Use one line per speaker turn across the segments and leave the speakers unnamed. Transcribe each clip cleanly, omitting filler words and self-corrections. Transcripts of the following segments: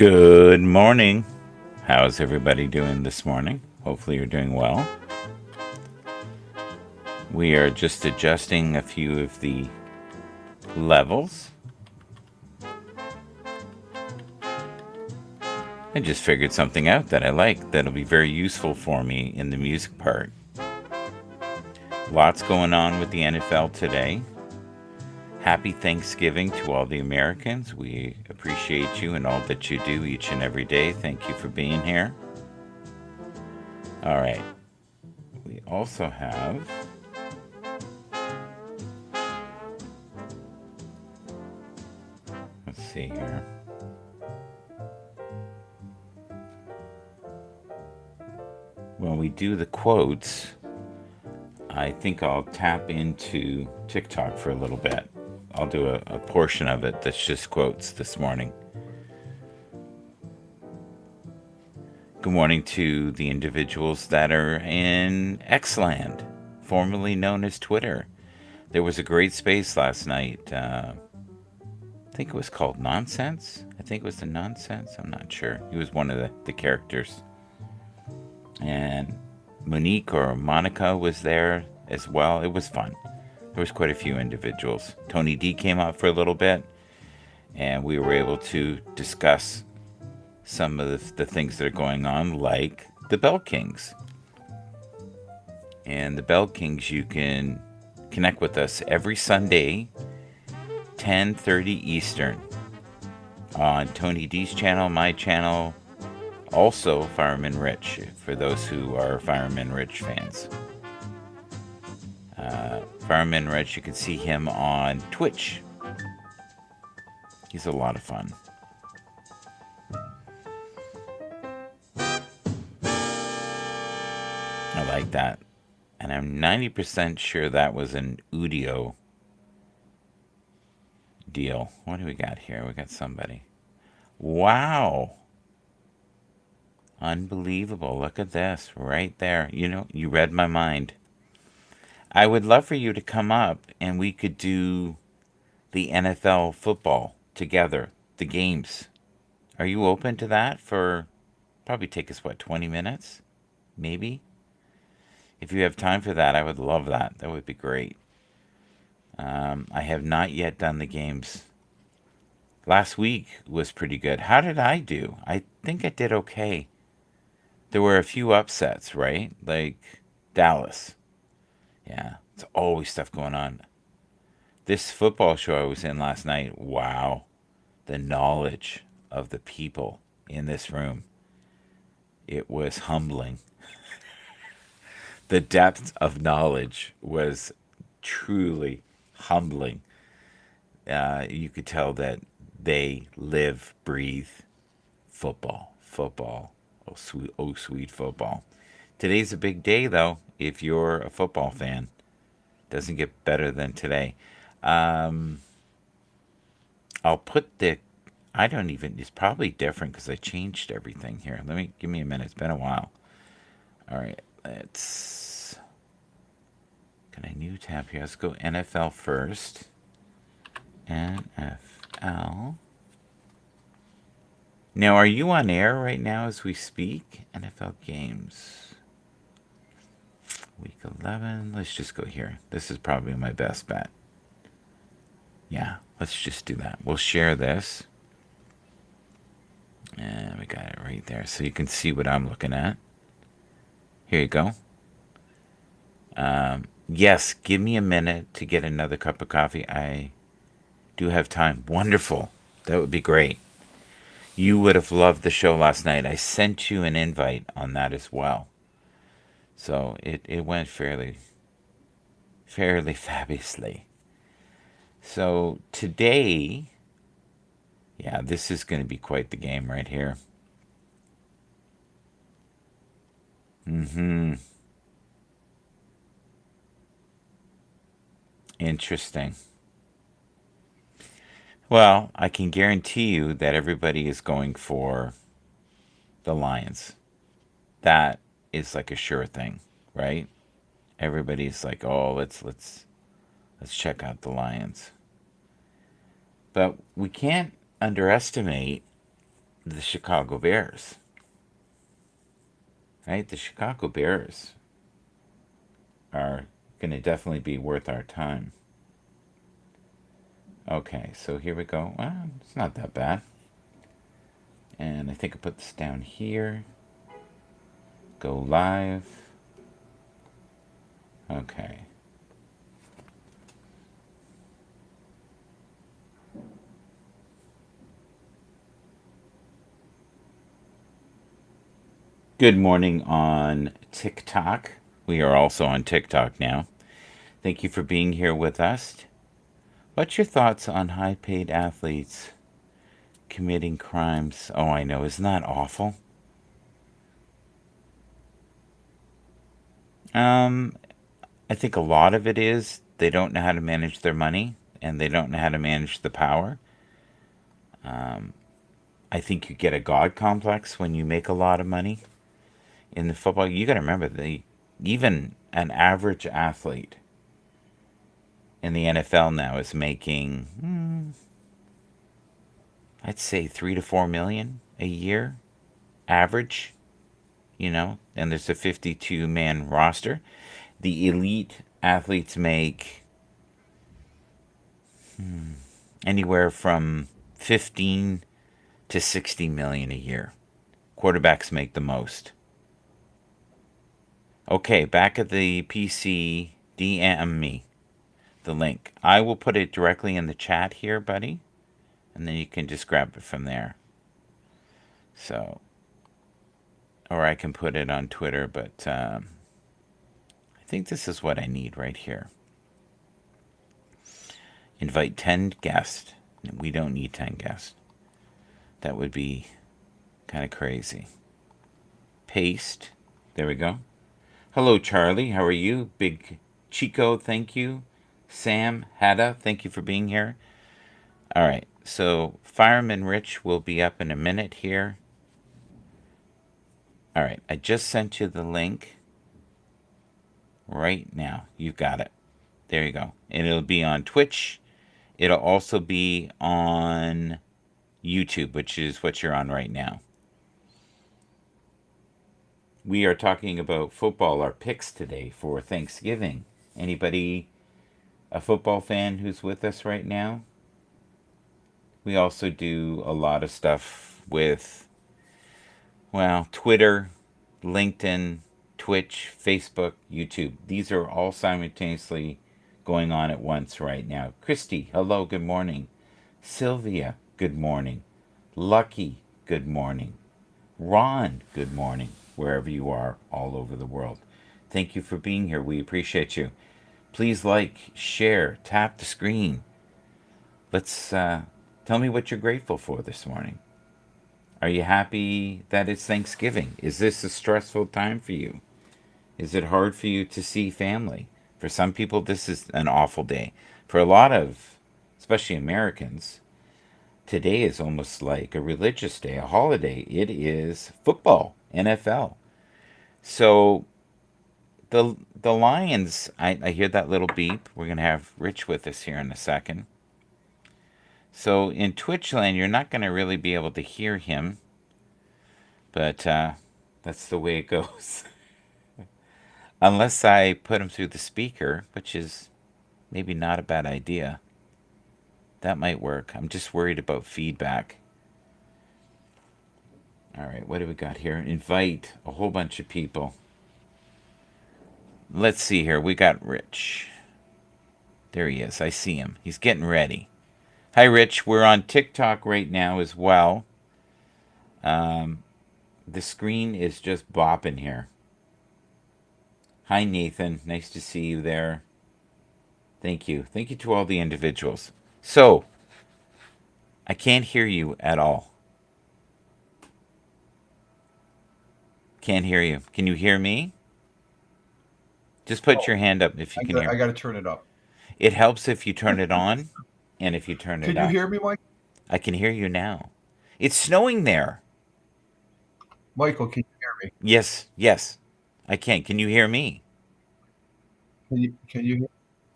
Good morning. How's everybody doing this morning? Hopefully, you're doing well. We are just adjusting a few of the levels. I just figured something out that I like that'll be very useful for me in the music part. Lots going on with the NFL today. Happy Thanksgiving to all the Americans. We appreciate you and all that you do each and every day. Thank you for being here. All right. We also have let's see here. When we do the quotes, I think I'll tap into TikTok for a little bit. I'll do a portion of it that's just quotes this morning. Good morning to the individuals that are in Xland, formerly known as Twitter. There was a great space last night. I think it was called Nonsense. I think it was the Nonsense. I'm not sure. He was one of the characters. And Monique or Monica was there as well. It was fun. There was quite a few individuals. Tony D came out for a little bit, and we were able to discuss some of the things that are going on, like the Bell Kings. And the Bell Kings, you can connect with us every Sunday, 10:30 Eastern, on Tony D's channel, my channel, also Fireman Rich, for those who are Fireman Rich fans. Fireman Rich, you can see him on Twitch. He's a lot of fun. I like that. And I'm 90% sure that was an Udio deal. What do we got here? We got somebody. Wow. Unbelievable. Look at this right there. You know, you read my mind. I would love for you to come up and we could do the NFL football together, the games. Are you open to that for probably take us, what, 20 minutes? Maybe? If you have time for that, I would love that. That would be great. I have not yet done the games. Last week was pretty good. How did I do? I think I did okay. There were a few upsets, right? Like Dallas. Yeah, it's always stuff going on. This football show I was in last night, wow. The knowledge of the people in this room. It was humbling. The depth of knowledge was truly humbling. You could tell that they live, breathe football. Football. Oh, sweet football. Today's a big day, though, if you're a football fan. Doesn't get better than today. I'll put the. I don't even. It's probably different because I changed everything here. Give me a minute. It's been a while. All right, let's. Can I new tab here? Let's go NFL first. NFL. Now, are you on air right now as we speak? NFL games. Week 11. Let's just go here. This is probably my best bet. Yeah, let's just do that. We'll share this. And we got it right there. So you can see what I'm looking at. Here you go. Yes, give me a minute to get another cup of coffee. I do have time. Wonderful. That would be great. You would have loved the show last night. I sent you an invite on that as well. So it went fairly fabulously. So today, yeah, this is going to be quite the game right here. Interesting. Well, I can guarantee you that everybody is going for the Lions. That is like a sure thing, right? Everybody's like, "Oh, let's check out the Lions." But we can't underestimate the Chicago Bears. Right? The Chicago Bears are going to definitely be worth our time. Okay, so here we go. Well, it's not that bad. And I think I put this down here. Go live. Okay. Good morning on TikTok. We are also on TikTok now. Thank you for being here with us. What's your thoughts on high paid athletes committing crimes? Oh, I know. Isn't that awful? Um, I think a lot of it is they don't know how to manage their money and they don't know how to manage the power. I think you get a god complex when you make a lot of money in the football. You got to remember even an average athlete in the NFL now is making, I'd say 3 to 4 million a year average. And there's a 52-man roster. The elite athletes make anywhere from 15 to 60 million a year. Quarterbacks make the most. Okay, back at the PC, DM me the link. I will put it directly in the chat here, buddy, and then you can just grab it from there. So, or I can put it on Twitter, but I think this is what I need right here. Invite 10 guests. We don't need 10 guests. That would be kind of crazy. Paste. There we go. Hello, Charlie. How are you? Big Chico, thank you. Sam, Hada, thank you for being here. All right. So, Fireman Rich will be up in a minute here. All right. I just sent you the link right now. You got it. There you go. And it'll be on Twitch. It'll also be on YouTube, which is what you're on right now. We are talking about football, our picks today for Thanksgiving. Anybody a football fan who's with us right now? We also do a lot of stuff with, well, Twitter, LinkedIn, Twitch, Facebook, YouTube. These are all simultaneously going on at once right now. Christy, hello, good morning. Sylvia, good morning. Lucky, good morning. Ron, good morning, wherever you are all over the world. Thank you for being here. We appreciate you. Please like, share, tap the screen. Let's tell me what you're grateful for this morning. Are you happy that it's Thanksgiving? Is this a stressful time for you? Is it hard for you to see family? For some people, this is an awful day. For a lot of, especially Americans, today is almost like a religious day, a holiday. It is football, NFL. So the Lions, I hear that little beep. We're going to have Rich with us here in a second. So in Twitch land, you're not going to really be able to hear him, but that's the way it goes. Unless I put him through the speaker, which is maybe not a bad idea. That might work. I'm just worried about feedback. All right, what do we got here? Invite a whole bunch of people. Let's see here. We got Rich. There he is. I see him. He's getting ready. Hi, Rich. We're on TikTok right now as well. The screen is just bopping here. Hi, Nathan. Nice to see you there. Thank you. Thank you to all the individuals. So, I can't hear you at all. Can't hear you. Can you hear me? Just put your hand up if you can hear
I
me.
got to turn it up.
It helps if you turn it on and if you turn it
Can you
up.
hear me, Mike?
I can hear you now. It's snowing there.
Michael, can you hear me?
Yes, yes. I can. Can you hear me?
Can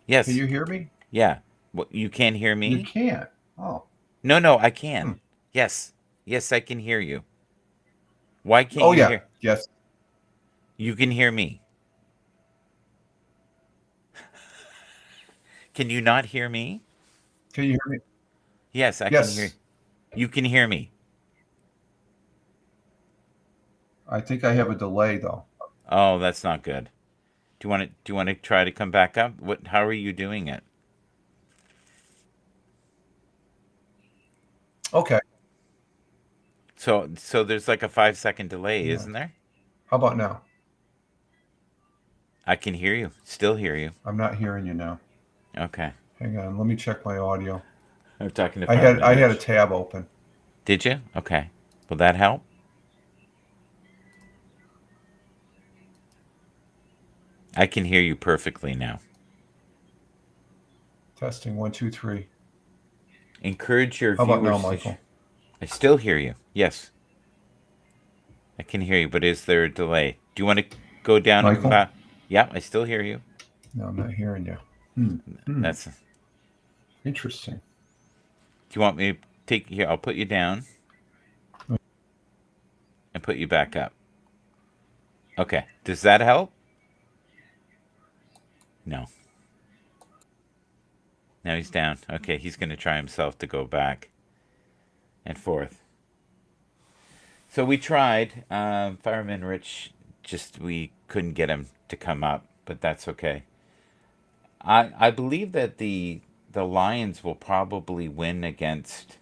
Yes.
you hear me?
Yeah. What, you can't hear
You
me?
can't. Oh,
No, no, I can.
hmm.
Yes. Yes, I can hear you. Why can't
Oh
you
yeah,
hear?
yes.
You can hear me. Can you not hear me?
Can you hear me?
Yes, I can hear.
Yes.
You can hear me.
I think I have a delay though.
Oh, that's not good. Do you want to try to come back up? What? How are you doing it?
Okay.
So there's like a 5 second delay,
Yeah.
isn't there?
How about now?
I can hear you. Still hear you.
I'm not hearing you now.
Okay.
Hang on. Let me check my audio.
I'm talking to
I had
Fireman
I had a
Rich.
tab open.
Did you? Okay. Will that help? I can hear you perfectly now.
Testing 1 2 3.
Encourage your
How about now,
viewers to.
Michael?
I still hear you. Yes, I can hear you, but is there a delay? Do you want to go down and come
Michael?
back? Yeah, I still hear you.
No, I'm not hearing you. Hmm. Hmm.
That's. Do
Interesting.
you want me to take here? I'll put you down and put you back up. Okay. Does that help? No. Now he's down. Okay, he's going to try himself to go back and forth. So we tried. Fireman Rich, just we couldn't get him to come up, but that's okay. I believe that the Lions will probably win against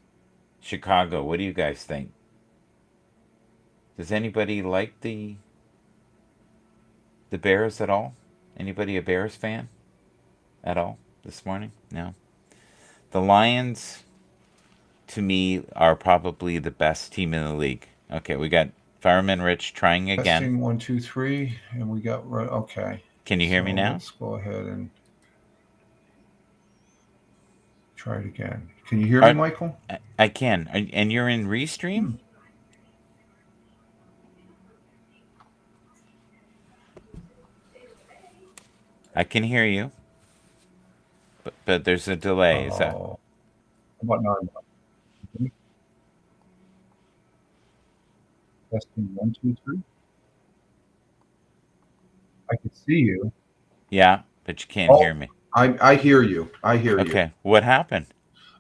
Chicago. What do you guys think? Does anybody like the Bears at all? Anybody a Bears fan at all this morning? No. The Lions, to me, are probably the best team in the league. Okay, we got Fireman Rich trying again.
Testing 1 2 3, and we got right. Okay.
Can you hear me now?
Let's go ahead and try it again. Can you hear me, Michael?
I can. And you're in Restream? I can hear you. But there's a delay. Is that?
How about now? Testing 1 2 3. I can see you.
Yeah, but you can't hear me.
I hear you. I hear you.
Okay. What happened?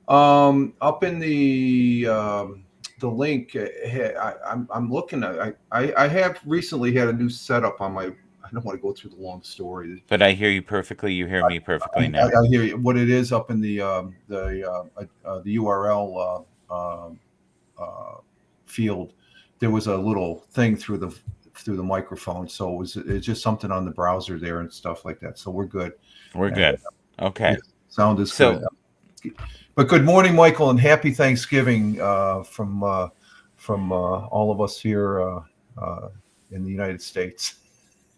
Up in the link, I'm looking at. I have recently had a new setup on my. I don't want to go through the long story.
But I hear you perfectly. You hear me perfectly now.
I hear you. What it is up in the URL field, there was a little thing through the microphone, so it's just something on the browser there and stuff like that. So we're good.
We're good. Okay.
Yeah, sound is
So-
good. But good morning, Michael, and happy Thanksgiving from all of us here in the United States.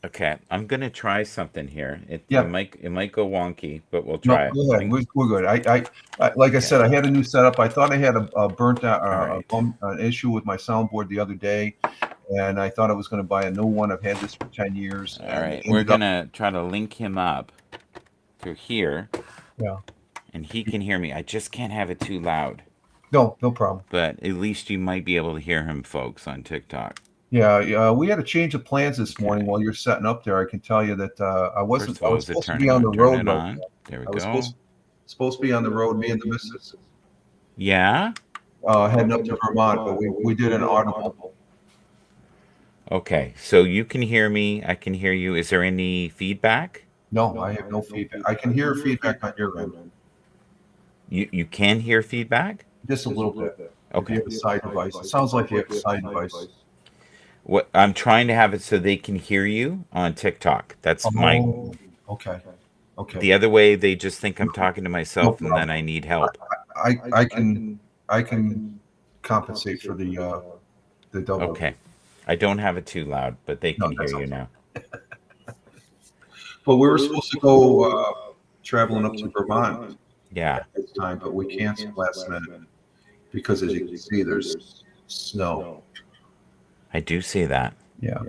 Okay. I'm gonna try something here.
Yeah.
It might go wonky, but we'll
No,
try.
go ahead. We're good. I like I said, I had a new setup. I thought I had a burnt out
right.
an issue with my soundboard the other day, and I thought I was going to buy a new one. I've had this for 10 years.
All right. We're gonna try to link him up through here.
Yeah.
And he can hear me. I just can't have it too loud.
No problem.
But at least you might be able to hear him, folks, on TikTok.
Yeah, we had a change of plans this morning while you're setting up there. I can tell you that I was supposed to be on the road.
There we
I was
go.
supposed to be on the road, me and the missus,
Yeah?
heading up to Vermont, but we did an audible.
Okay. So you can hear me. I can hear you. Is there any feedback?
No, I have no feedback. I can hear feedback on your end.
You can hear feedback?
Just a little bit.
Okay.
If you have a side device. It sounds like you have a side device.
What I'm trying to have it so they can hear you on TikTok. That's my
Okay.
the other way they just think I'm talking to myself
No
and then I need help.
I can compensate for the double.
Okay. I don't have it too loud, but they can
No, that's
hear you now.
But we were supposed to go traveling up to Vermont
Yeah.
this time, but we canceled last minute because, as you can see, there's snow.
I do see that.
Yeah.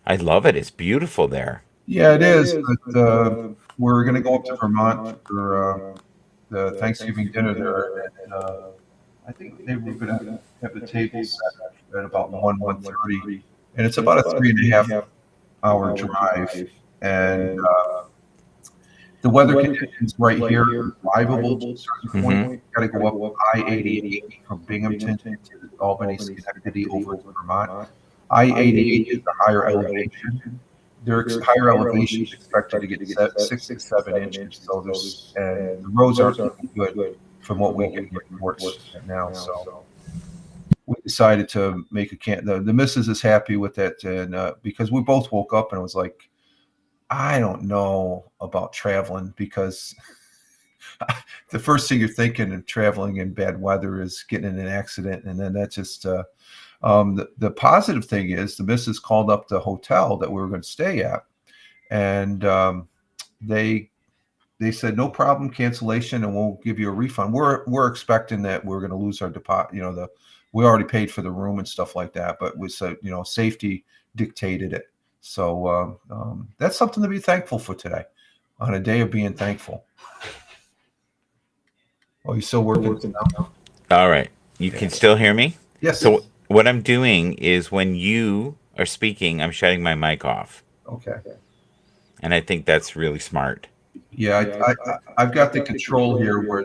I love it. It's beautiful there.
Yeah, it is. But we're going to go up to Vermont for the Thanksgiving dinner there. And, I think they were going to have the table set at about 1:30, and it's about a 3.5 hour drive. And the weather conditions right here are drivable to a certain point.
Mm-hmm.
You got to go up I-88 from Binghamton to Albany, Schenectady over to Vermont. I-88 is the higher elevation. Their higher elevation is expected to get 6 to 7 inches. So and the roads aren't looking good from what we get reports now. So we decided to make a camp. The missus is happy with that, and because we both woke up and it was like, I don't know about traveling, because the first thing you're thinking of traveling in bad weather is getting in an accident, and then that just the positive thing is the missus called up the hotel that we were going to stay at, and they said no problem, cancellation, and we'll give you a refund. We're expecting that we're going to lose our deposit. We already paid for the room and stuff like that, but we said safety dictated it. So that's something to be thankful for today, on a day of being thankful. Oh, you still working now?
All right. You can still hear me?
Yes.
So what I'm doing is when you are speaking, I'm shutting my mic off.
Okay.
And I think that's really smart.
Yeah, I've got the control here where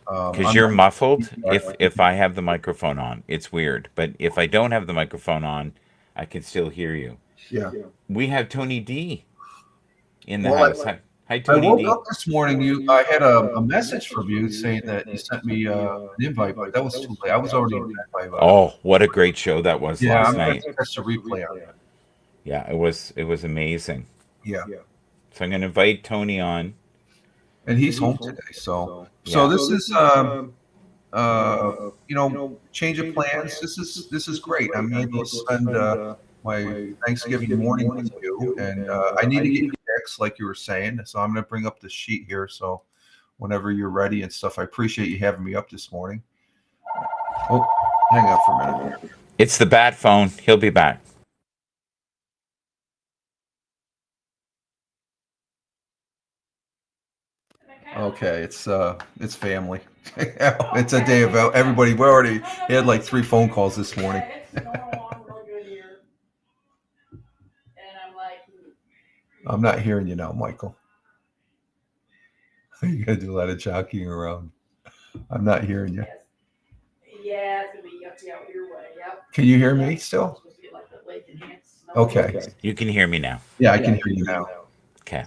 because you're muffled if I have the microphone on. It's weird. But if I don't have the microphone on, I can still hear you.
Yeah.
We have Tony D in the house. Hi,
I
Tony
woke
D.
up this morning. I had a message from you saying that you sent me an invite, but that was too late. I was already in bed by
Oh, what a great show that was last night.
That's a replay on that.
Yeah, it was amazing.
Yeah.
So I'm going to invite Tony on.
And he's home today. So this is change of plans. This is great. I'm able to spend my Thanksgiving morning with you, and I need to get your text, like you were saying. So I'm going to bring up the sheet here. So whenever you're ready and stuff, I appreciate you having me up this morning. Oh, hang on for a minute.
It's the bat phone. He'll be back.
Okay, it's family. It's a day of everybody. We already had like 3 phone calls this morning. I'm not hearing you now, Michael. You gotta do a lot of jockeying around. I'm not hearing you.
Yeah, it's gonna be up your way. Yep.
Can you hear me still? Okay.
You can hear me now.
Yeah, I can hear you now.
Okay.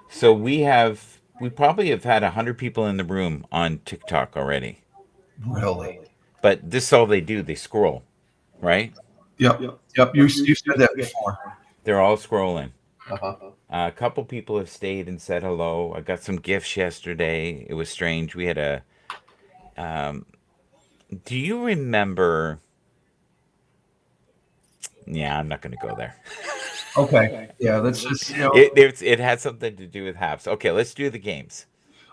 So we probably have had 100 people in the room on TikTok already.
Really?
But this is all they do. They scroll, right?
Yep. You said that before.
They're all scrolling.
Uh-huh.
A couple people have stayed and said hello. I got some gifts yesterday. It was strange. We had a. Do you remember? Yeah, I'm not going to go there.
Okay. Yeah, let's just.
It had something to do with Habs. Okay, let's do the games.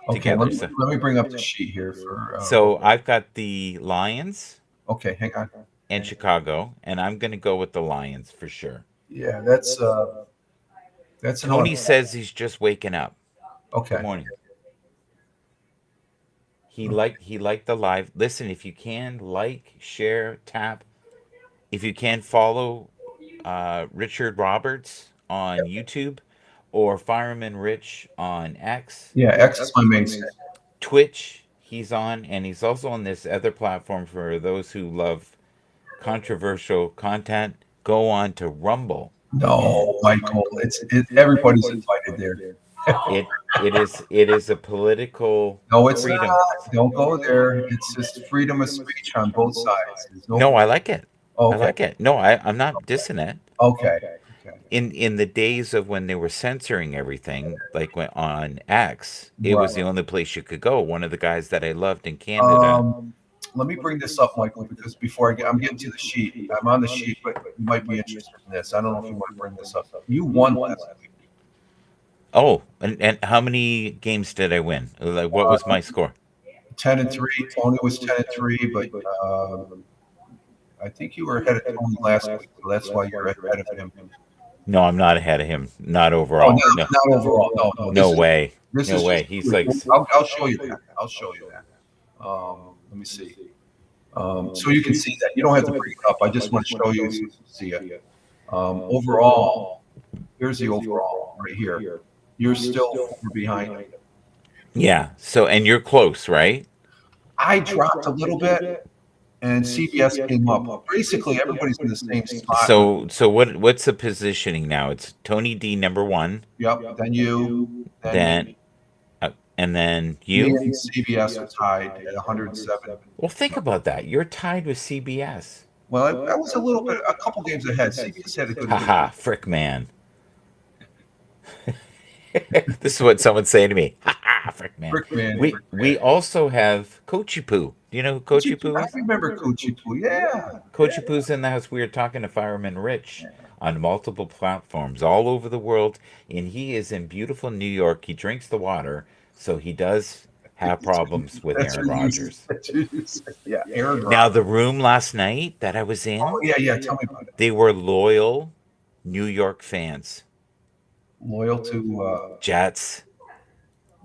Okay.
Together.
Let me bring up the sheet here for.
So I've got the Lions.
Okay, hang on.
And Chicago, and I'm going to go with the Lions for sure.
Yeah, that's
Tony says he's just waking up.
Okay.
Good morning. He liked the live. Listen, if you can, share, tap. If you can, follow Richard Roberts on YouTube or Fireman Rich on X.
Yeah, X is my main.
Twitch, he's on, and he's also on this other platform for those who love controversial content. Go on to Rumble.
No, Michael, everybody's invited there.
It is a political.
No, it's freedom. Not. Don't go there. It's just freedom of speech on both sides.
No, I like it.
Okay.
I like it. No, I'm not dissing it.
Okay.
In the days of when they were censoring everything, like on X, it was the only place you could go. One of the guys that I loved in Canada.
Let me bring this up, Michael, because before I'm getting to the sheet. I'm on the sheet, but you might be interested in this. I don't know if you want to bring this up. You won last week.
Oh, and how many games did I win? Like, what was my score?
10-3. Tony was 10-3, but I think you were ahead of Tony last week. So that's why you're ahead of him.
No, I'm not ahead of him. Not overall.
Not overall. No
way. No way. He's like.
I'll show you that. Let me see. So you can see that. You don't have to bring it up. I just want to show you so you can see it. Overall, here's the overall right here. You're still 4 behind.
Yeah. So, and you're close, right?
I dropped a little bit, and CBS came up. Basically, everybody's in the same spot.
So what's the positioning now? It's Tony D number one,
Yep. Then you,
then
me.
and then
Me
you.
and CBS are tied at 107.
Well, think about that. You're tied with CBS.
Well, I was a couple games ahead. CBS had a good.
Haha, frick man. This is what someone's saying to me. Haha, frick man.
Frick man.
We also have Coachy Poo. Do you know who Coachy Poo
I
is?
remember Coochie Poo. Yeah.
Coachy Poo's in the house. We were talking to Fireman Rich on multiple platforms all over the world, and he is in beautiful New York. He drinks the water, so he does have problems with
That's
Aaron
what you
Rodgers.
said. Yeah, Aaron
Now,
Rodgers.
the room last night that I was in,
Oh, yeah. Tell me about it.
they were loyal New York fans.
Loyal to,
Jets.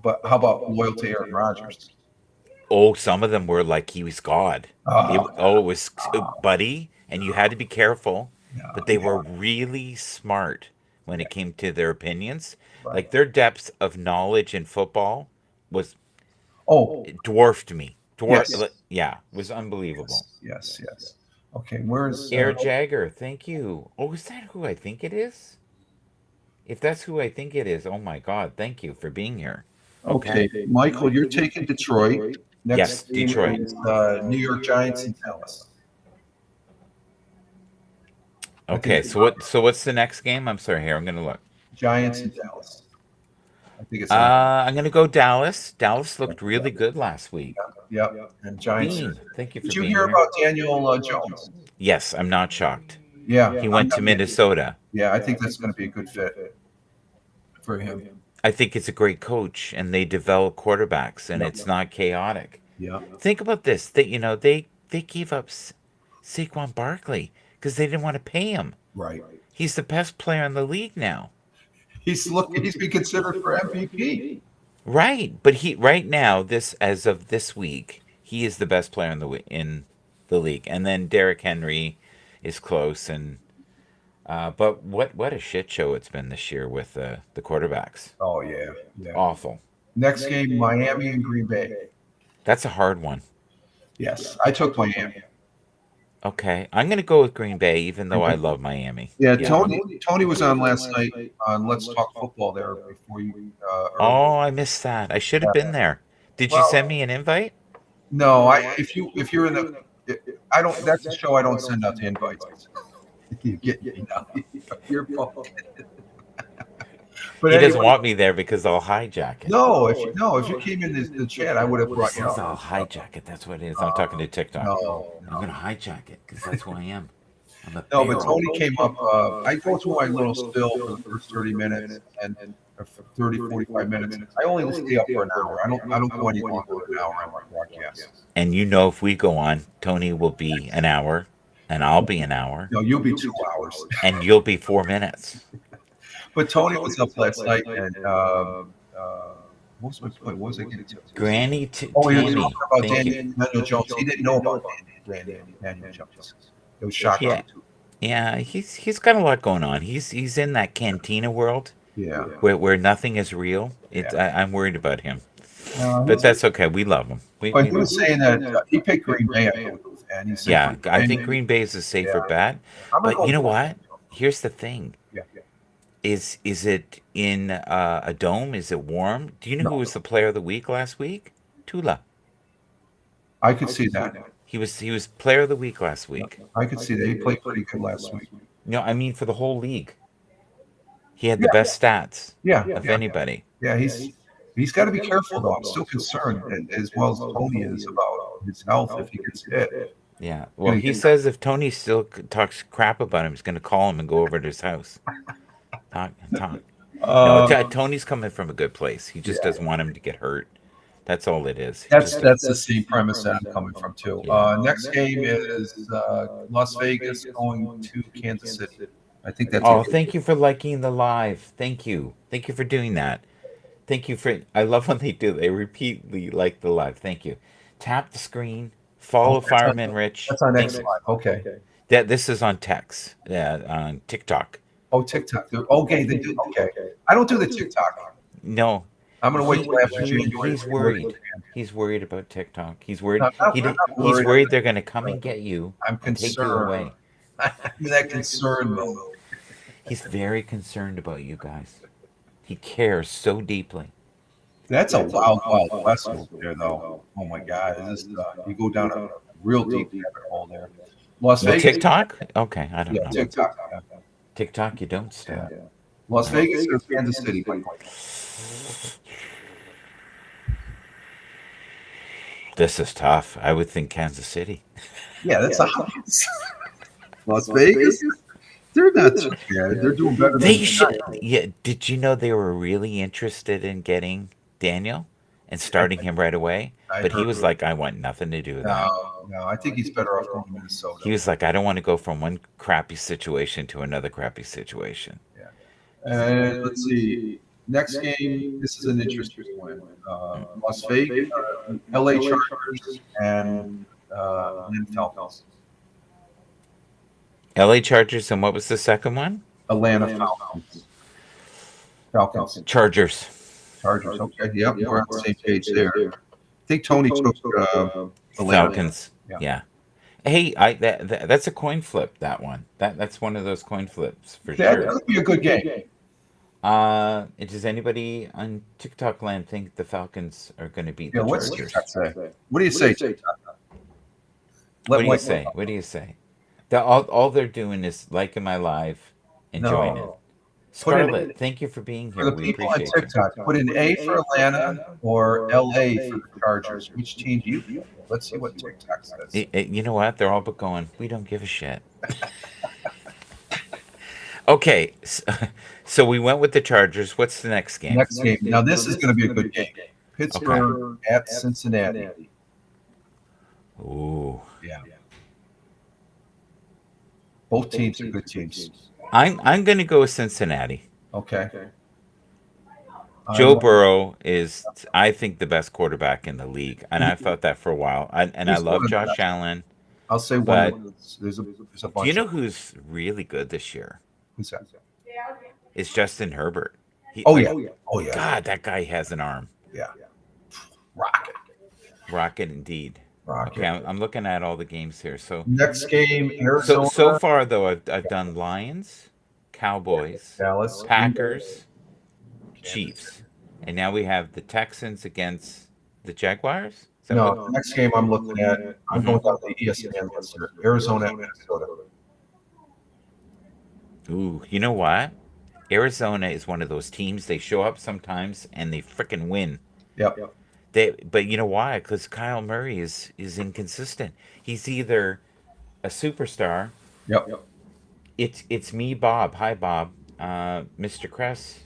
but how about loyal to Aaron Rodgers?
Oh, some of them were like he was God.
Oh,
It was buddy, and you had to be careful, but they were really smart when it came to their opinions.
right.
Like their depth of knowledge in football was
Oh,
dwarfed me.
Yes.
Yeah, was unbelievable.
yes. Okay, where's
Air Jagger, thank you. Oh, is that who I think it is? If that's who I think it is, oh my God, thank you for being here.
okay, Michael, you're taking Detroit. Next
Yes,
game
Detroit.
is, New York Giants and Dallas.
Okay, so what's the next game? I'm sorry, here I'm gonna look.
Giants and Dallas. I think it's
I'm gonna go Dallas. Dallas looked really good last week.
yep. And Giants.
Bean, thank you for
Did you
being
hear
here.
about Daniel Jones?
Yes, I'm not shocked.
Yeah,
He went to Minnesota.
Yeah, I think that's going to be a good fit for him.
I think it's a great coach, and they develop quarterbacks, and it's not chaotic.
Yeah.
Think about this. They gave up Saquon Barkley because they didn't want to pay him.
Right.
He's the best player in the league now.
He's been considered for MVP.
Right, but right now, this as of this week, he is the best player in the league, and then Derrick Henry is close, and but what a shit show it's been this year with the quarterbacks.
Oh yeah.
Awful.
Next game, Miami and Green Bay.
That's a hard one.
Yes, I took Miami.
Okay, I'm gonna go with Green Bay, even though I love Miami.
Yeah, Tony was on last night on Let's Talk Football there before you.
Oh, I missed that. I should have been there. Did you
Well-
send me an invite?
No, if you're in the, I don't. That's a show I don't send out the invites. You get me now. You're fucking. But
He doesn't
anyway,
want me there because I'll hijack it.
no, if you came in the chat, I would have brought you.
Says I'll hijack it. That's what it is. I'm talking to TikTok.
No,
I'm gonna hijack it because that's who I am. I'm a
no,
bear.
but Tony came up. I go through my little spill for the first 30 minutes and for 30, 45 minutes. I only stay up for an hour. I don't go any longer than an hour on my broadcast.
And you know, if we go on, Tony will be an hour, and I'll be an hour,
No, you'll be 2 hours.
and you'll be 4 minutes.
But Tony was up last night, and what was my point? What was I getting to?
Granny
Oh, he was
Tammy,
talking about
thank you.
Daniel Jones. He didn't know about Daniel Jones. It was shocking.
Yeah. Yeah, he's got a lot going on. He's in that cantina world
Yeah.
where nothing is real. I'm worried about him,
Uh,
but that's okay. We love him.
but he was saying that he picked Green Bay, I believe, and he said,
Yeah, I think Green Bay is a safer bet.
I'm gonna
But you know
go-
what? Here's the thing.
Yeah.
Is it in a dome? Is it warm? Do you know who
No.
was the player of the week last week? Tula.
I could see that.
He was player of the week last week.
I could see that. He played pretty good last week.
No, I mean for the whole league. He had the best stats
Yeah.
of anybody.
Yeah, he's got to be careful though. I'm still concerned, as well as Tony is, about his health if he gets hit.
Yeah. Well, he says if Tony still talks crap about him, he's going to call him and go over to his house. Talk. No, Tony's coming from a good place. He just doesn't want him to get hurt. That's all it is. He
That's
just-
the same premise that I'm coming from too.
Yeah.
Next game is Las Vegas going to Kansas City. I think that's.
Oh,
it.
thank you for liking the live. Thank you. Thank you for doing that. Thank you for. I love when they do. They repeatedly like the live. Thank you. Tap the screen. Follow
that's on,
Fireman Rich.
that's on
Thank
X
you.
Live. Okay.
That this is on Text. Yeah, on TikTok.
Oh, TikTok. Okay, they do. Okay. I don't do the TikTok.
No,
I'm gonna wait till after January.
he's worried. He's worried about TikTok. He's worried.
No, I'm not
He's
worried.
worried they're going to come and get you
I'm
and take you
concerned.
away.
I'm in that concern mode.
He's very concerned about you guys. He cares so deeply.
That's a wild, wild west over there, though. Oh my God, this is, you go down a real deep rabbit hole there. Las
Well,
Vegas,
TikTok? Okay, I don't
yeah,
know.
TikTok. Yeah.
TikTok, you don't stop.
Yeah. Las Vegas or Kansas City?
This is tough. I would think Kansas City.
Yeah, that's a house. Las Vegas, they're not too bad. They're doing better.
They
than
should. Yeah. Did you know they were really interested in getting Daniel and starting him right away?
I
But he
heard.
was like, I want nothing to do with that.
No, I think he's better off going to Minnesota.
He was like, I don't want to go from one crappy situation to another crappy situation.
And let's see. Next game, this is an interesting one. Las Vegas, LA Chargers, and Atlanta Falcons.
LA Chargers, and what was the second one?
Atlanta Falcons. Falcons.
Chargers.
Chargers. Okay. Yep. We're on the same page there. I think Tony took Atlanta.
Falcons.
Yeah.
Yeah. Hey, that's a coin flip. That one. That's one of those coin flips for
That
sure.
could be a good game.
Does anybody on TikTok land think the Falcons are going to beat
Yeah.
the
What's
Chargers?
TikTok say? What do you say?
What do you say? What do you say? All they're doing is liking my live and joining.
No.
Scarlett, thank you for being
For
here.
the
We
people on
appreciate you.
TikTok, put in A for Atlanta or LA for the Chargers. Which team do you feel? Let's see what TikTok says.
You know what? They're all but going, we don't give a shit. Okay, so we went with the Chargers. What's the next game?
Next game. Now this is going to be a good game. Pittsburgh at Cincinnati.
Ooh.
Yeah. Both teams are good teams.
I'm going to go with Cincinnati.
Okay.
Joe Burrow is, I think, the best quarterback in the league, and I've thought that for a while. I
He's
love
one of the
Josh
best.
Allen.
I'll say
But-
one. There's a bunch.
Do you know who's really good this year?
Who's that?
It's Justin Herbert.
Oh yeah. Oh yeah.
God, that guy has an arm.
Yeah. Rocket.
Rocket indeed.
Rocket.
Okay, I'm looking at all the games here. So
Next game, Arizona.
so far though, I've done Lions, Cowboys,
Dallas.
Packers, Chiefs, and now we have the Texans against the Jaguars. Is that
No,
what-
the next game I'm looking at, I'm going down the ESPN list here. Arizona and Minnesota.
Ooh, you know what? Arizona is one of those teams. They show up sometimes and they freaking win.
Yep.
But you know why? Because Kyle Murray is inconsistent. He's either a superstar.
Yep.
It's me, Bob. Hi, Bob. Mr. Kress.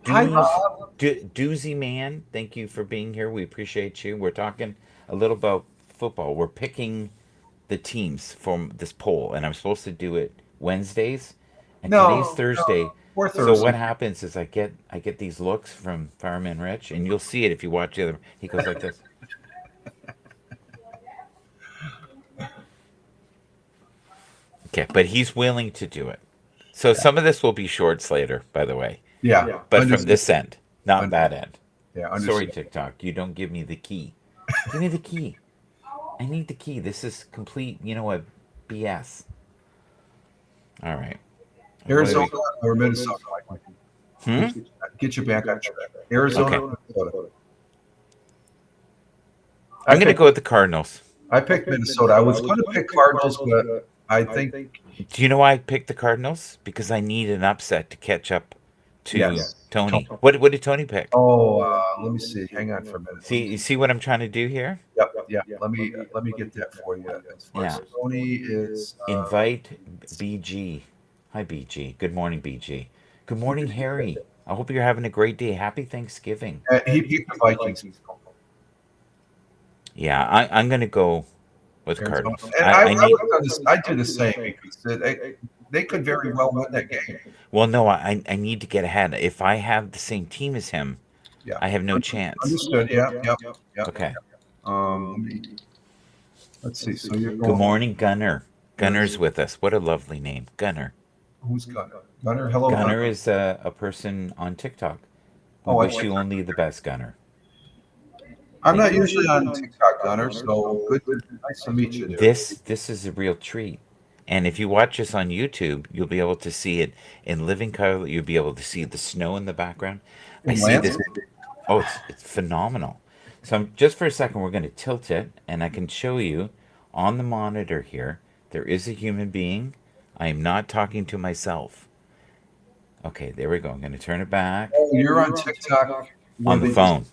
Hi, Bob.
Doozy man, thank you for being here. We appreciate you. We're talking a little about football. We're picking the teams from this poll, and I'm supposed to do it Wednesdays, and today's Thursday.
Or
So
Thursday.
what happens is I get these looks from Fireman Rich, and you'll see it if you watch the other. He goes like this. Okay, but he's willing to do it. So some of this will be shorts later, by the way,
Yeah.
but from
Understood.
this end, not that end.
Yeah.
Sorry,
Understood.
TikTok, you don't give me the key. Give me the key. I need the key. This is complete, you know what, BS. All right.
Arizona or Minnesota.
Hmm?
Get you back on track. Arizona or Minnesota.
I'm going to go with the Cardinals.
I picked Minnesota. I was going to pick Cardinals, but I think
Do you know why I picked the Cardinals? Because I need an upset to catch up to
Yes.
Tony. What did Tony pick?
let me see. Hang on for a minute.
See, you see what I'm trying to do here?
Yep. Yeah. Let me get that for you. As far as
Yeah.
Tony is
Invite BG. Hi, BG. Good morning, BG. Good morning, Harry. I hope you're having a great day. Happy Thanksgiving.
he picked the Vikings.
Yeah, I'm going to go with Cardinals.
And
I need.
I do the same because they could very well win that game.
Well, no, I need to get ahead. If I have the same team as him,
Yeah.
I have no chance.
Understood. Yeah. Yep.
Okay.
Let's see. So you're
Good
going.
morning, Gunner. Gunner's with us. What a lovely name, Gunner.
Who's Gunner? Gunner, hello.
Gunner is a person on TikTok. We
Oh, I
wish you only the best, Gunner.
I'm not usually on TikTok, Gunner. So good. Nice to meet you. There.
This is a real treat. And if you watch us on YouTube, you'll be able to see it in living color. You'll be able to see the snow in the background. I
In
see this.
landscape?
Oh, it's phenomenal. So just for a second, we're going to tilt it, and I can show you on the monitor here. There is a human being. I am not talking to myself. Okay, there we go. I'm going to turn it back
Oh, you're on TikTok
on the phone.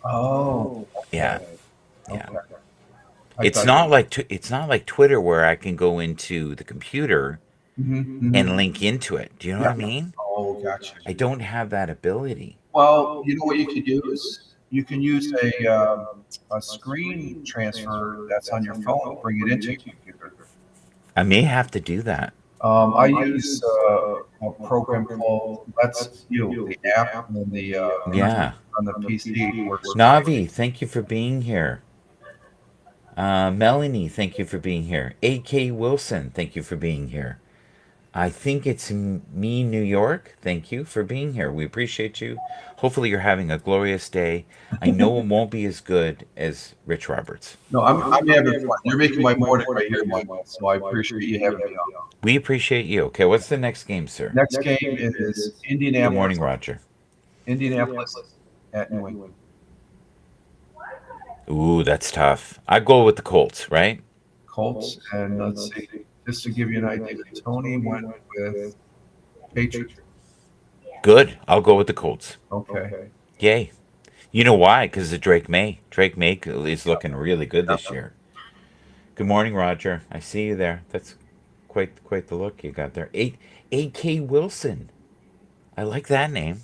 Oh,
Yeah, yeah.
okay.
It's not like it's not like Twitter where I can go into the computer and link into it. Do you know what I mean?
Oh, gotcha.
I don't have that ability.
Well, you know what you could use? You can use a screen transfer that's on your phone, bring it into your computer.
I may have to do that.
I use a program called Let's View, the app on the
Yeah.
on the PC works.
Navi, thank you for being here. Melanie, thank you for being here. A.K. Wilson, thank you for being here. I think it's me, New York. Thank you for being here. We appreciate you. Hopefully, you're having a glorious day. I know it won't be as good as Rich Roberts.
No, I'm having fun. You're making my morning right here, Michael. So I appreciate you having me on.
We appreciate you. Okay, what's the next game, sir?
Next game is
Good
Indianapolis.
morning, Roger.
Indianapolis at New England.
Ooh, that's tough. I go with the Colts, right?
Colts, and let's see, just to give you an idea, Tony went with Patriots.
Good. I'll go with the Colts.
Okay.
Yay. You know why? Because of Drake May. Drake May is looking really good this year. Good morning, Roger. I see you there. That's quite the look you got there. A.K. Wilson. I like that name.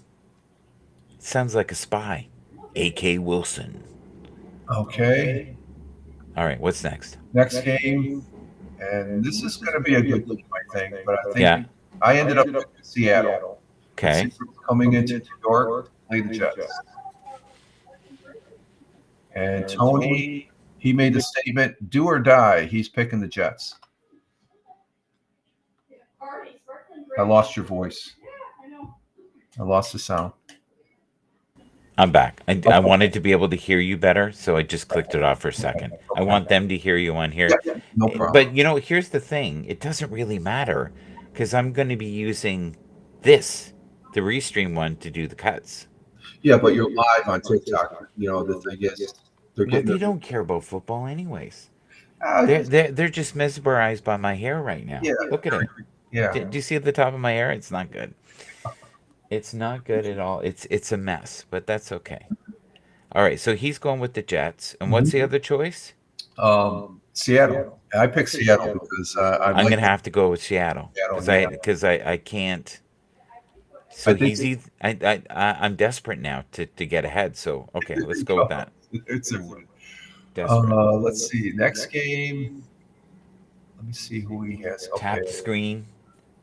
It sounds like a spy. A.K. Wilson.
Okay.
All right, what's next?
Next game, and this is going to be a good game, I think. But I think
Yeah.
I ended up with Seattle.
Okay.
Coming into New York, play the Jets. And Tony, he made the statement, do or die, he's picking the Jets. I lost your voice. I lost the sound.
I'm back. I wanted to be able to hear you better, so I just clicked it off for a second. I want them to hear you on here.
Yeah, no problem.
But you know, here's the thing. It doesn't really matter because I'm going to be using this, the Restream one, to do the cuts.
Yeah, but you're live on TikTok. You know, the thing is, they're
Well,
getting
they don't care about football anyways.
Uh,
They're just mesmerized by my hair right now.
Yeah.
Look at it.
yeah.
Do you see at the top of my hair? It's not good. It's not good at all. It's a mess, but that's okay. All right, so he's going with the Jets, and what's the other choice?
Seattle. I picked Seattle because
I'm gonna have to go with Seattle because I can't. So
I think
he's I'm desperate now to get ahead. So okay, let's go with that.
It's a win.
Desperate.
Let's see. Next game. Let me see who he has.
Tap
Okay.
the screen,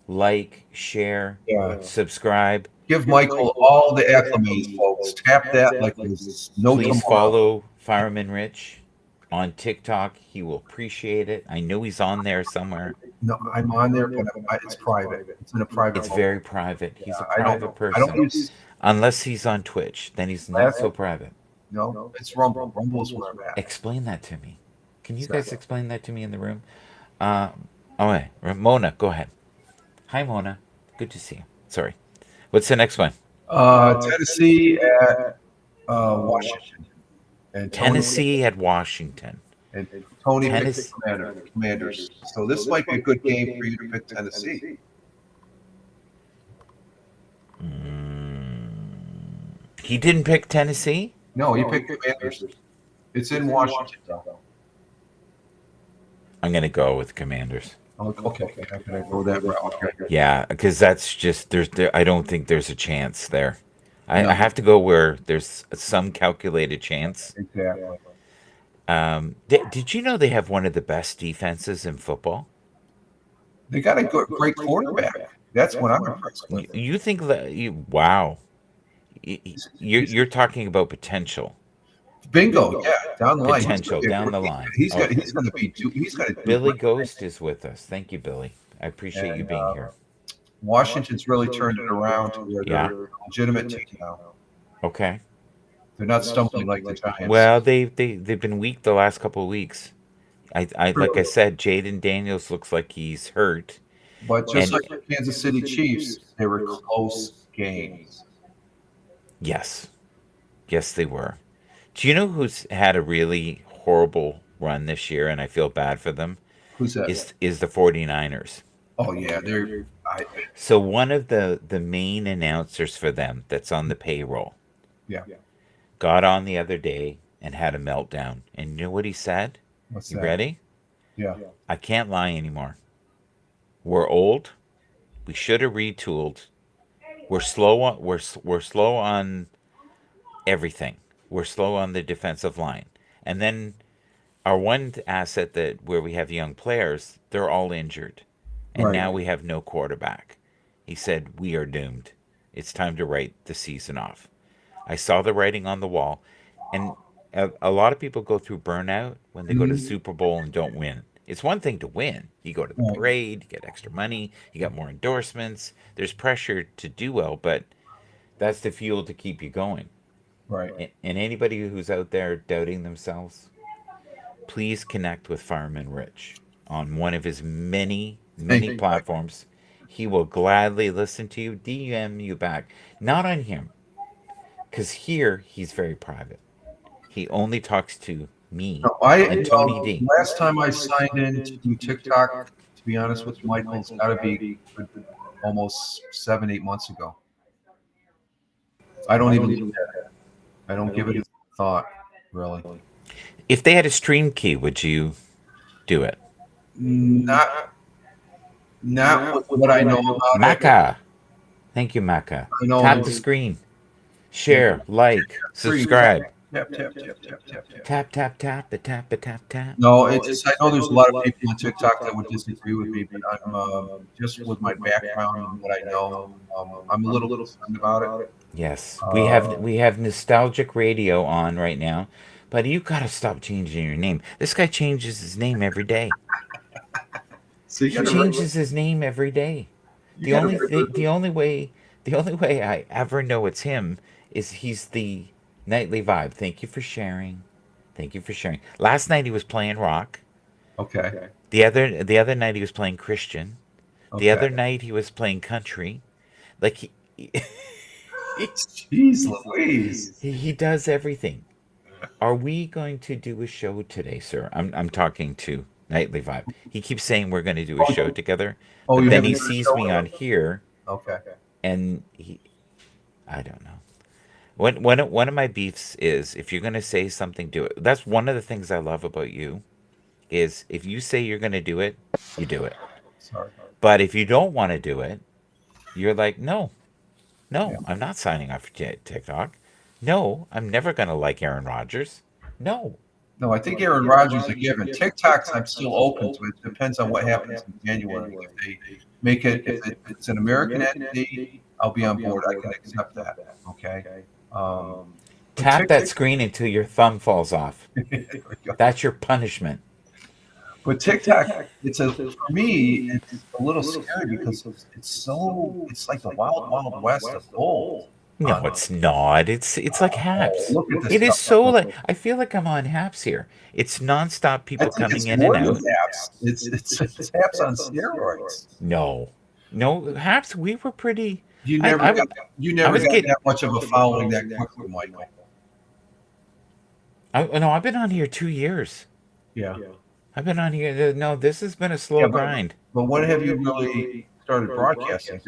like, share,
Yeah.
subscribe.
Give Michael all the acclimates, folks. Tap that like there's no
Please
tomorrow.
follow Fireman Rich on TikTok. He will appreciate it. I know he's on there somewhere.
No, I'm on there, but it's private. It's in a private.
It's
mode.
very private. He's a
I
private
don't
person.
use.
Unless he's on Twitch, then he's not so private.
No, it's Rumble. Rumble's where I'm at.
Explain that to me. Can you guys explain that to me in the room? Okay, Mona, go ahead. Hi, Mona. Good to see you. Sorry. What's the next one?
Tennessee at Washington. And
Tennessee at Washington.
And Tony picked
Tennessee.
the Commanders. So this might be a good game for you to pick Tennessee.
He didn't pick Tennessee?
No, he picked Commanders. It's in Washington, though.
I'm going to go with Commanders.
Okay, I'm gonna go that route. Okay.
Yeah, because that's just I don't think there's a chance there. I
No.
have to go where there's some calculated chance.
Exactly.
Did you know they have one of the best defenses in football?
They got a great quarterback. That's what I'm impressed with.
You think that wow. You're talking about potential.
Bingo. Yeah, down the line.
Potential down the line.
He's
Oh,
going to be. He's going to do.
Billy
great.
Ghost is with us. Thank you, Billy. I appreciate you
And,
being here.
Washington's really turned it around to where
Yeah.
they're a legitimate team now.
Okay.
They're not stumbling like the Giants.
Well, they've been weak the last couple of weeks. I like I said, Jaden Daniels looks like he's hurt.
But just
And-
like the Kansas City Chiefs, they were close games.
Yes. Yes, they were. Do you know who's had a really horrible run this year and I feel bad for them?
Who's that?
Is the 49ers.
Oh yeah, they're.
So one of the main announcers for them that's on the payroll
Yeah.
got on the other day and had a meltdown. And you know what he said?
What's
You
that?
ready?
Yeah.
I can't lie anymore. We're old. We should have retooled. We're slow on we're slow on everything. We're slow on the defensive line. And then our one asset that where we have young players, they're all injured. And
Right.
now we have no quarterback. He said, "We are doomed. It's time to write the season off." I saw the writing on the wall, and a lot of people go through burnout when they go to the Super Bowl and don't win. It's one thing to win. You go to the
Right.
parade, you get extra money, you got more endorsements. There's pressure to do well, but that's the fuel to keep you going.
Right.
And anybody who's out there doubting themselves, please connect with Fireman Rich on one of his many
Hey.
platforms. He will gladly listen to you, DM you back. Not on him, because here he's very private. He only talks to me
No,
and Tony D.
Last time I signed in to do TikTok, to be honest with you, Michael, it's got to be almost 7-8 months ago. I don't even look at it. I don't give it a thought, really.
If they had a stream key, would you do it?
Not with what I know about it.
Maka. Thank you, Maka.
I know.
Tap the screen. Share, like, subscribe.
Tap, tap, tap, tap, tap, tap.
Tap, tap, tap, the tap, the tap, tap.
No, it's just, I know there's a lot of people on TikTok that would disagree with me, but I'm just with my background and what I know, I'm a little concerned about it.
Yes, we have nostalgic radio on right now, but you gotta stop changing your name. This guy changes his name every day.
So you
He
gotta
changes his name every day. The only way I ever know it's him is he's the Nightly Vibe. Thank you for sharing. Thank you for sharing. Last night he was playing rock.
Okay.
The other night he was playing Christian. The
Okay.
other night he was playing country. Like
Jeez Louise.
he does everything. Are we going to do a show today, sir? I'm talking to Nightly Vibe. He keeps saying we're going to do a show together,
Oh,
but
you
then
have
he
another
sees
show?
me on here,
Okay.
and I don't know. One of my beefs is if you're going to say something, do it. That's one of the things I love about you, is if you say you're going to do it, you do it.
Sorry.
But if you don't want to do it, you're like, no, I'm not signing up for TikTok. No, I'm never going to like Aaron Rodgers. No.
No, I think Aaron Rodgers is a given. TikToks, I'm still open to it. Depends on what happens in January. If they make it, if it's an American entity, I'll be on board. I can accept that. Okay.
Tap that screen until your thumb falls off. That's your punishment.
But TikTok, for me, it's a little scary because it's like the wild, wild west of gold.
No, it's not. It's like Haps.
Look at this
It is
stuff.
so like I feel like I'm on Haps here. It's nonstop
I
people
think
coming
it's
in
more
and
than
out.
apps. It's apps on steroids.
No, Haps. We were pretty.
You
I
never
would-
got
was getting-
that much of a following that quickly, Michael.
No, I've been on here 2 years.
Yeah.
I've been on here. No, this has been a slow
Yeah, but-
grind.
But when have you really started broadcasting?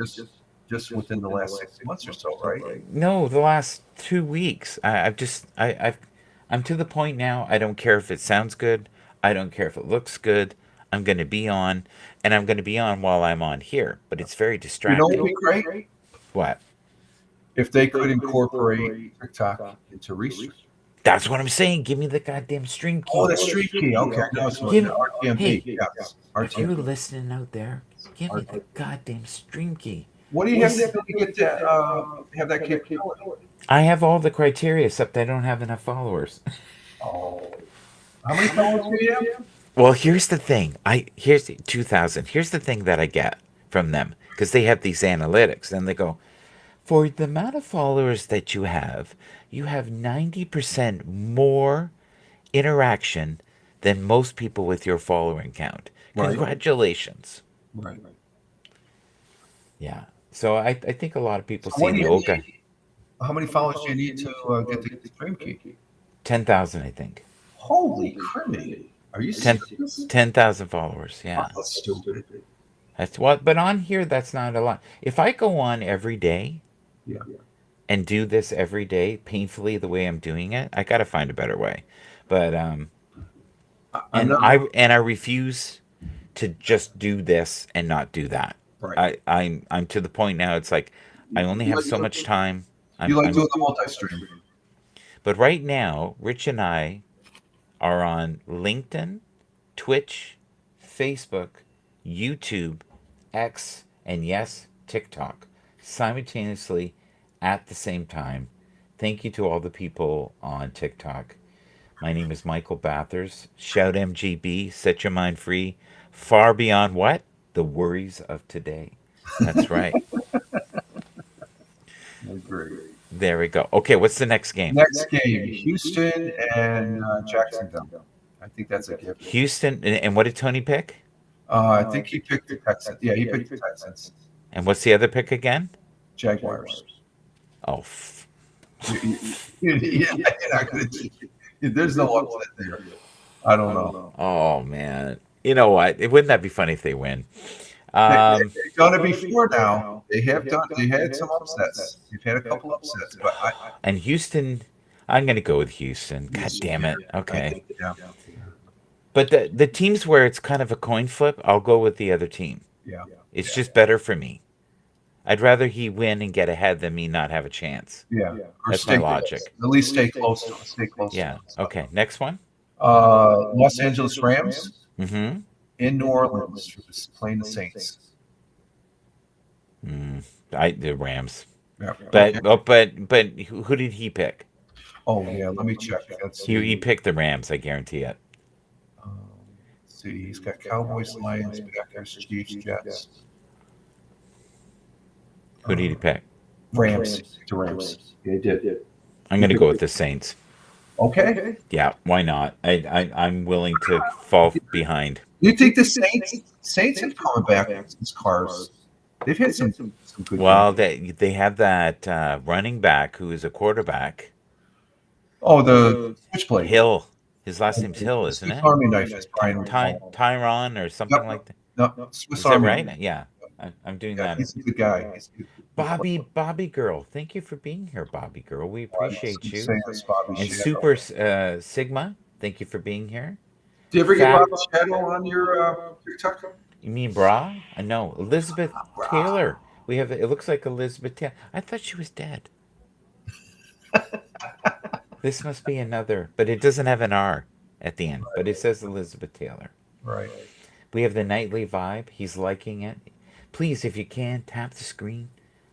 Just within the last 6 months or so, right?
No, the last 2 weeks. I'm to the point now. I don't care if it sounds good. I don't care if it looks good. I'm going to be on, and I'm going to be on while I'm on here. But it's very
You
distracting.
know what would be great?
What?
If they could incorporate TikTok into Restream.
That's what I'm saying. Give me the goddamn stream key.
Oh, the stream key. Okay. No, it's
Give-
RTMP.
hey,
Yes.
If you're
RTMP.
listening out there, give me the goddamn stream key.
What do you have to do to get that, have that capability?
I have all the criteria, except I don't have enough followers.
Oh, how many followers do you have?
Well, here's the thing. Here's 2,000. Here's the thing that I get from them because they have these analytics, and they go, for the amount of followers that you have 90% more interaction than most people with your following count.
Right.
Congratulations.
Right.
Yeah. So I think a lot of people
So
see
what do
the
you
old guy.
need? How many followers do you need to get the stream key?
10,000, I think.
Holy criminy! Are you
10
serious?
10,000 followers. Yeah.
That's stupid.
That's what, but on here, that's not a lot. If I go on every day
Yeah.
and do this every day painfully the way I'm doing it, I got to find a better way. But,
I'm
and
not
I refuse to just do this and not do that.
right.
I'm to the point now. It's like I only have so much time.
You like
I'm
doing the multi-stream?
but right now, Rich and I are on LinkedIn, Twitch, Facebook, YouTube, X, and yes, TikTok simultaneously at the same time. Thank you to all the people on TikTok. My name is Michael Bathers. Shout MGB, set your mind free, far beyond what? The worries of today. That's right.
Agree.
There we go. Okay, what's the next game?
Next game, Houston and Jacksonville. I think that's a gift.
Houston, and what did Tony pick?
I think he picked the Texans. Yeah, he picked the Texans.
And what's the other pick again?
Jaguars.
Oh,
Yeah, you're not gonna, there's no upset there. I don't know.
oh man. You know what? Wouldn't that be funny if they win?
They've done it before now. They have done. They had some upsets. They've had a couple upsets, but
And Houston, I'm going to go with Houston. God damn it. Okay.
Yeah,
But the teams where it's kind of a coin flip, I'll go with the other team.
yeah.
It's just better for me. I'd rather he win and get ahead than me not have a chance.
Yeah. Or
That's
stay
my logic.
close. At least stay close to it. Stay close.
Yeah. Okay. Next one.
Los Angeles Rams
Mm-hmm.
in New Orleans playing the Saints.
The Rams.
Yeah.
But
Okay.
but who did he pick?
Oh yeah, let me check. Let's
He picked the Rams. I guarantee it.
see. He's got Cowboys, Lions, Packers, Chiefs, Jets.
Who did he pick?
Rams. The Rams. Yeah, he did.
I'm going to go with the Saints.
Okay.
Yeah, why not? I'm willing to fall behind.
You think the Saints have coming back since Cars? They've had some good.
Well,
games.
they have that running back who is a quarterback,
Oh, the Switchblade.
Hill. His last name's Hill, isn't
Swiss
it?
Army knife is Brian.
Tyron or something
Yep.
like that.
No, Swiss
Is that
Army.
right? Yeah, I'm doing
Yeah,
that.
he's a good guy. He's good.
Bobby Girl, thank you for being here, Bobby Girl. We appreciate you.
Saying this, Bobby
And
Shadow.
Super Sigma, thank you for being here.
Do you ever get
Fab-
Bobby Shadow on your TikTok?
You mean Bra? No, Elizabeth Taylor. We have. It looks like Elizabeth Taylor. I thought she was dead. This must be another, but it doesn't have an R at the end. But it says Elizabeth Taylor.
Right.
We have the nightly vibe. He's liking it. Please, if you can, tap the screen,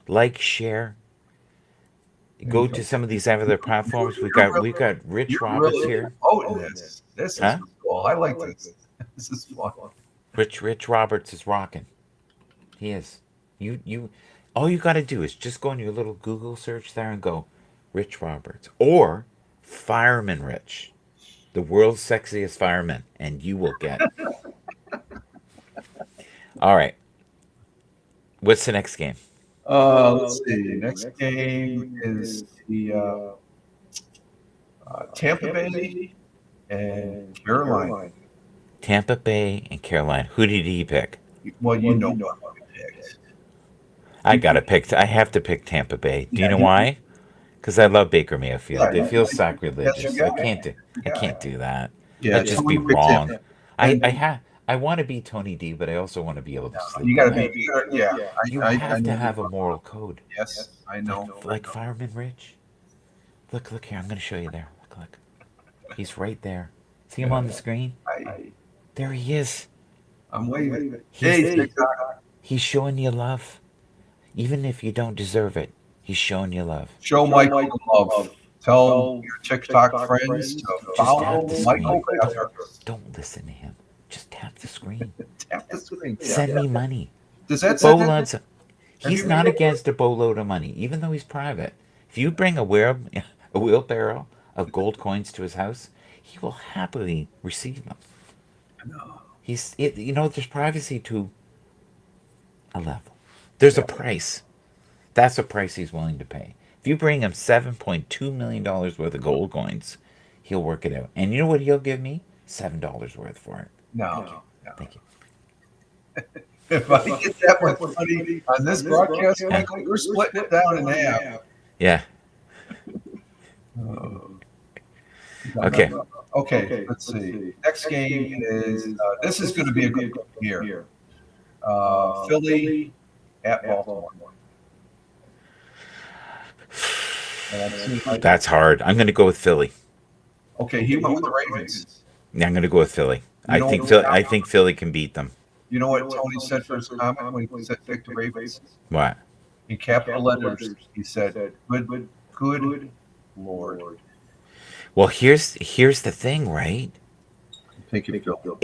like, share. Go to some of these other platforms. We've got Rich
You're
Roberts
really
here.
Oh, this is
Huh?
cool. I like this. This is fun.
Rich Roberts is rocking. He is. You all you gotta do is just go on your little Google search there and go Rich Roberts or Fireman Rich, the world's sexiest fireman, and you will get. All right. What's the next game?
Let's see. Next game is the Tampa Bay and Carolina.
Tampa Bay and Carolina. Who did he pick?
Well, you know what we picked.
I have to pick Tampa Bay. Do you know why? Because I love Baker Mayfield.
Yeah,
It feels
that's
sacrilegious.
your
I
guy.
can't do. I can't do that.
Yeah,
That'd just be
someone picked
wrong.
him.
I want to be Tony D, but I also want to be able to sleep.
You gotta
at night.
be. Yeah.
You
I
have to
know.
have a moral code.
Yes, I know.
Like Fireman Rich. Look here. I'm going to show you there. Look. He's right there. See him on the screen? There he is.
I'm waving.
He's,
TikTok.
he's showing you love. Even if you don't deserve it, He's showing you love.
Show Michael the love. Tell your TikTok friends to follow
tap the
Michael
screen.
Bathurst.
Don't listen to him. Just tap the screen.
Tap the screen.
Send me money.
Does that say
Boatloads. He's
you
not
made-
against a boatload of money, even though he's private. If you bring a wheelbarrow of gold coins to his house, he will happily receive them.
No.
There's privacy to a level. There's a price. That's a price he's willing to pay. If you bring him $7.2 million worth of gold coins, he'll work it out. And you know what he'll give me? $7 worth for it.
No.
Thank you.
If I get that much money on this broadcast, Michael, you're splitting it down in half.
Yeah. Okay.
Okay, let's see. Next game is, this is going to be a good game here. Philly at Baltimore.
That's hard. I'm going to go with Philly.
Okay, he went with the Ravens.
Yeah, I'm going to go with Philly.
You know
I think Philly can beat them.
You know what Tony said for his comment when he said pick the Ravens?
What?
In capital letters, he said, good Lord.
Well, here's the thing, right?
Thank you, Phil.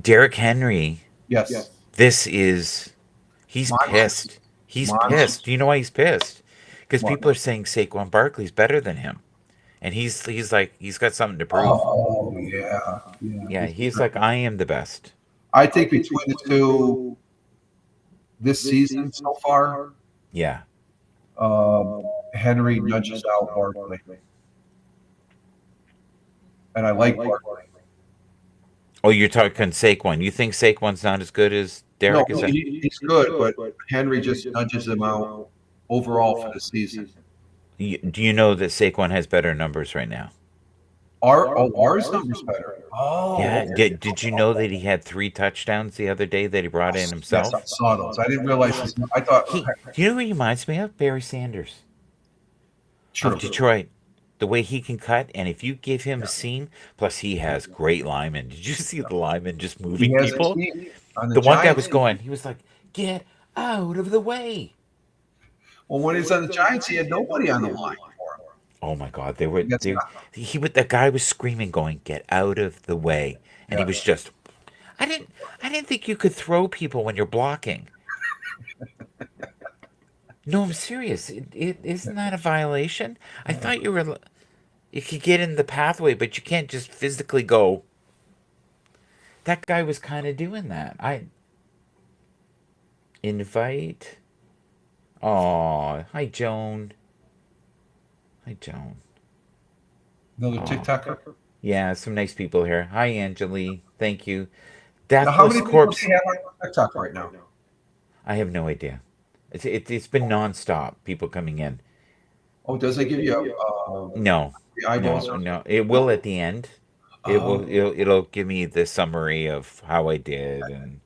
Derrick Henry.
Yes.
He's
Monster.
pissed. He's
Monster.
pissed. Do you know why he's pissed? Because
Why?
people are saying Saquon Barkley's better than him, and he's like he's got something to prove.
Oh, yeah.
Yeah, he's like, I am the best.
I think between the two this season so far,
Yeah.
Henry nudges out Barkley. And I like Barkley.
Oh, you're talking Saquon. You think Saquon's not as good as Derrick?
No, he's good, but Henry just nudges him out overall for the season.
Do you know that Saquon has better numbers right now?
Ours numbers better. Oh,
Yeah. Did you know that he had 3 touchdowns the other day that he brought in himself?
Yes, I saw those. I didn't realize. I thought
Do you know who he reminds me of? Barry Sanders
True.
of Detroit. The way he can cut, and if you give him a seam, plus he has great linemen. Did you see the linemen just
He
moving
has a
people?
team on
The one guy
Giants.
was going, he was like, get out of the way.
Well, when he's on the Giants, he had nobody on the line for him.
Oh my God,
That's
the guy was screaming, going, get out of the way. And he was just, I didn't think you could throw people when you're blocking. No, I'm serious. Isn't that a violation? I thought you could get in the pathway, but you can't just physically go. That guy was kind of doing that. Invite. Oh, hi Joan. Hi Joan.
Another TikToker.
Yeah, some nice people here. Hi Angeli. Thank you.
Now, how many
Deathless
people
Corpse.
do you have on TikTok right now?
I have no idea. It's been nonstop. People coming in.
Oh, does it give you
No,
the eyeballs?
no. It will at the end. It'll give me the summary of how I did, and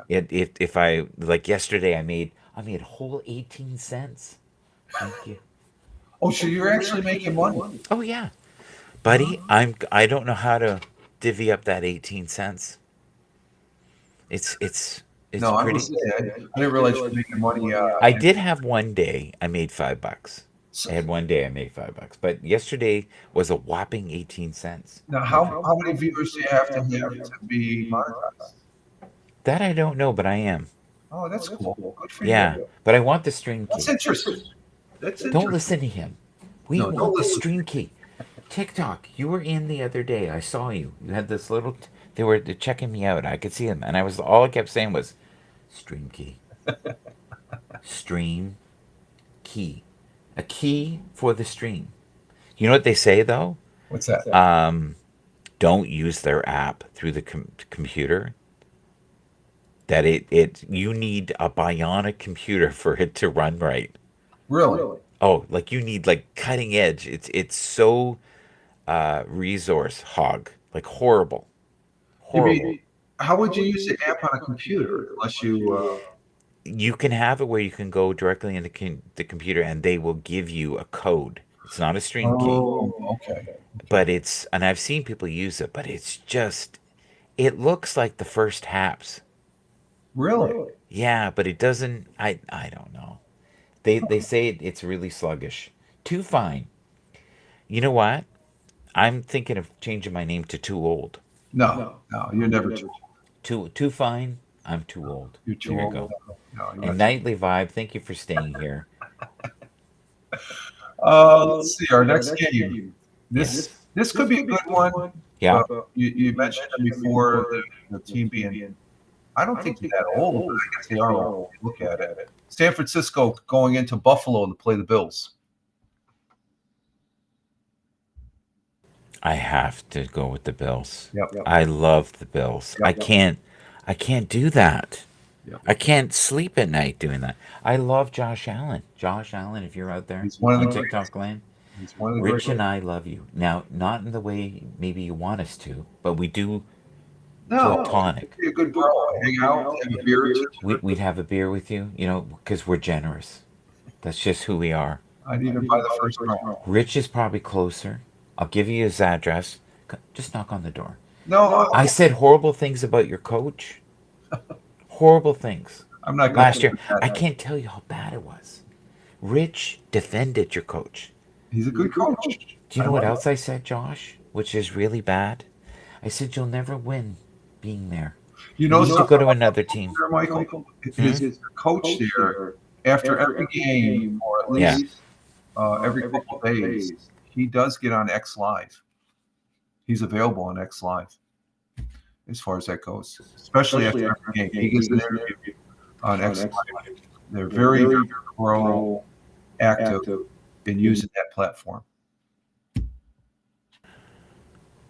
Yeah.
if I like yesterday I made a whole 18 cents. Thank you.
Oh, so you're actually making money?
Oh yeah, buddy. I don't know how to divvy up that 18 cents. It's
No, I
pretty.
was saying, I didn't realize you were making money.
I did have one day I made $5. I had one day I made $5, but yesterday was a whopping 18 cents.
Now, how many viewers do you have to be monetized?
That I don't know, but I am.
Oh, that's cool. Good for
Yeah,
you.
but I want the stream
That's
key.
interesting. That's
Don't
interesting.
listen to him. We
No,
want
don't
the
listen.
stream key. TikTok, you were in the other day. I saw you. You had this little. They were checking me out. I could see them, and all I kept saying was, "Stream key, stream key, a key for the stream." You know what they say though?
What's that?
Don't use their app through the computer. That you need a bionic computer for it to run right.
Really?
Oh, like you need like cutting edge. It's so resource hog, like horrible.
You
Horrible.
mean, how would you use the app on a computer unless you?
You can have it where you can go directly into the computer and they will give you a code. It's not a stream key,
Oh, okay.
but and I've seen people use it, but it looks like the first Haps.
Really?
Yeah, but it doesn't. I don't know. They say it's really sluggish. Too fine. You know what? I'm thinking of changing my name to too old.
No, you're never too.
Too fine. I'm too old.
You're too
There you
old.
go.
No, you're
And
not too.
Nightly Vibe, thank you for staying here.
Let's see our next game. This
Yes.
this could be a good one.
Yeah.
You mentioned them before the team being. I don't think they're that old, but I guess they are old. If you look at it. San Francisco going into Buffalo to play the Bills.
I have to go with the Bills.
Yep.
I love the Bills.
Yep.
I can't do that.
Yep.
I can't sleep at night doing that. I love Josh Allen. Josh Allen, if you're out there
He's one of
on
the
TikTok land,
He's one of the
Rich
great.
and I love you. Now, not in the way maybe you want us to, but we do
No,
platonic.
be a good bro. Hang out, have a beer or two.
We'd have a beer with you, you know, because we're generous. That's just who we are.
I'd even buy the first round.
Rich is probably closer. I'll give you his address. Just knock on the door.
No,
I said horrible things about your coach. Horrible things.
I'm not going
Last
to
year. I can't tell you how bad it was. Rich defended your coach.
He's a good coach.
Do you know what else I said, Josh? Which is really bad? I said you'll never win being there.
You know,
You need to go to another team.
Michael, his coach there, after every game, or at
Yeah.
least every couple of days, he does get on X Live. He's available on X Live as far as that goes, especially after every game. He gets an interview on X Live. They're very, very proactive in using that platform.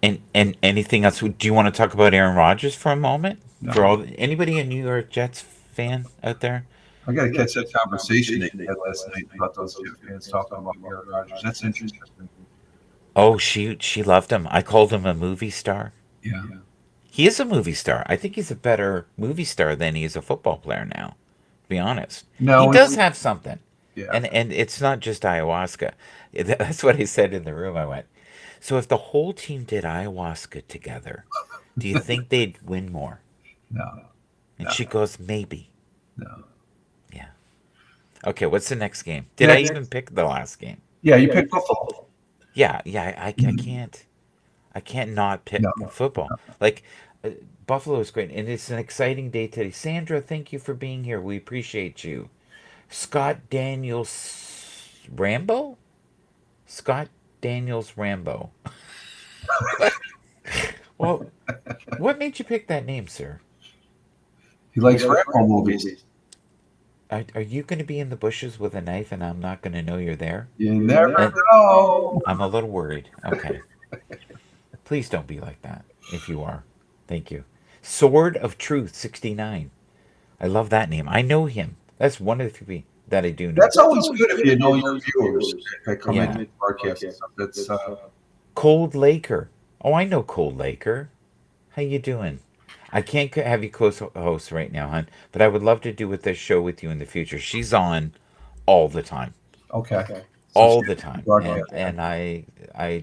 And anything else? Do you want to talk about Aaron Rodgers for a moment?
No.
For all anybody a New York Jets fan out there?
I got to catch that conversation that you had last night about those Jet fans talking about Aaron Rodgers. That's interesting.
Oh, she loved him. I called him a movie star.
Yeah.
He is a movie star. I think he's a better movie star than he is a football player now. To be honest,
No,
he does have something.
Yeah.
And it's not just ayahuasca. That's what I said in the room. I went, so if the whole team did ayahuasca together, do you think they'd win more?
No.
And she goes, maybe.
No.
Yeah. Okay, what's the next game? Did I even pick the last game?
Yeah, you picked Buffalo.
Yeah, I can't not pick
No.
football. Like Buffalo is great, and it's an exciting day today. Sandra, thank you for being here. We appreciate you. Scott Daniels Rambo? Scott Daniels Rambo. Well, what made you pick that name, sir?
He likes Rambo movies.
Are you going to be in the bushes with a knife and I'm not going to know you're there?
You never know.
I'm a little worried. Okay. Please don't be like that if you are. Thank you. Sword of Truth 69. I love that name. I know him. That's one of the few people that I do know.
That's always good if you know your viewers that come
Yeah.
into the broadcast and stuff. That's
Cold Laker. Oh, I know Cold Laker. How you doing? I can't have you co-host right now, hon, but I would love to do with this show with you in the future. She's on all the time.
okay.
All the time.
Broadcast.
And I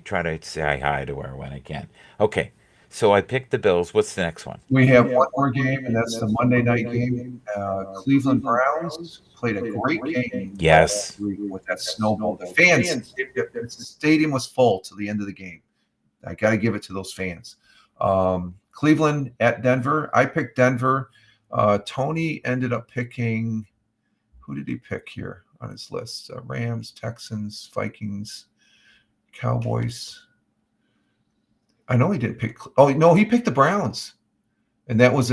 try to say hi to her when I can. Okay. So I picked the Bills. What's the next one?
We have one more game, and that's the Monday night game. Cleveland Browns played a great game.
Yes.
With that snowball. The fans, the stadium was full to the end of the game. I got to give it to those fans. Cleveland at Denver. I picked Denver. Tony ended up picking, who did he pick here on his list? Rams, Texans, Vikings, Cowboys. I know he didn't pick. Oh no, he picked the Browns, and that was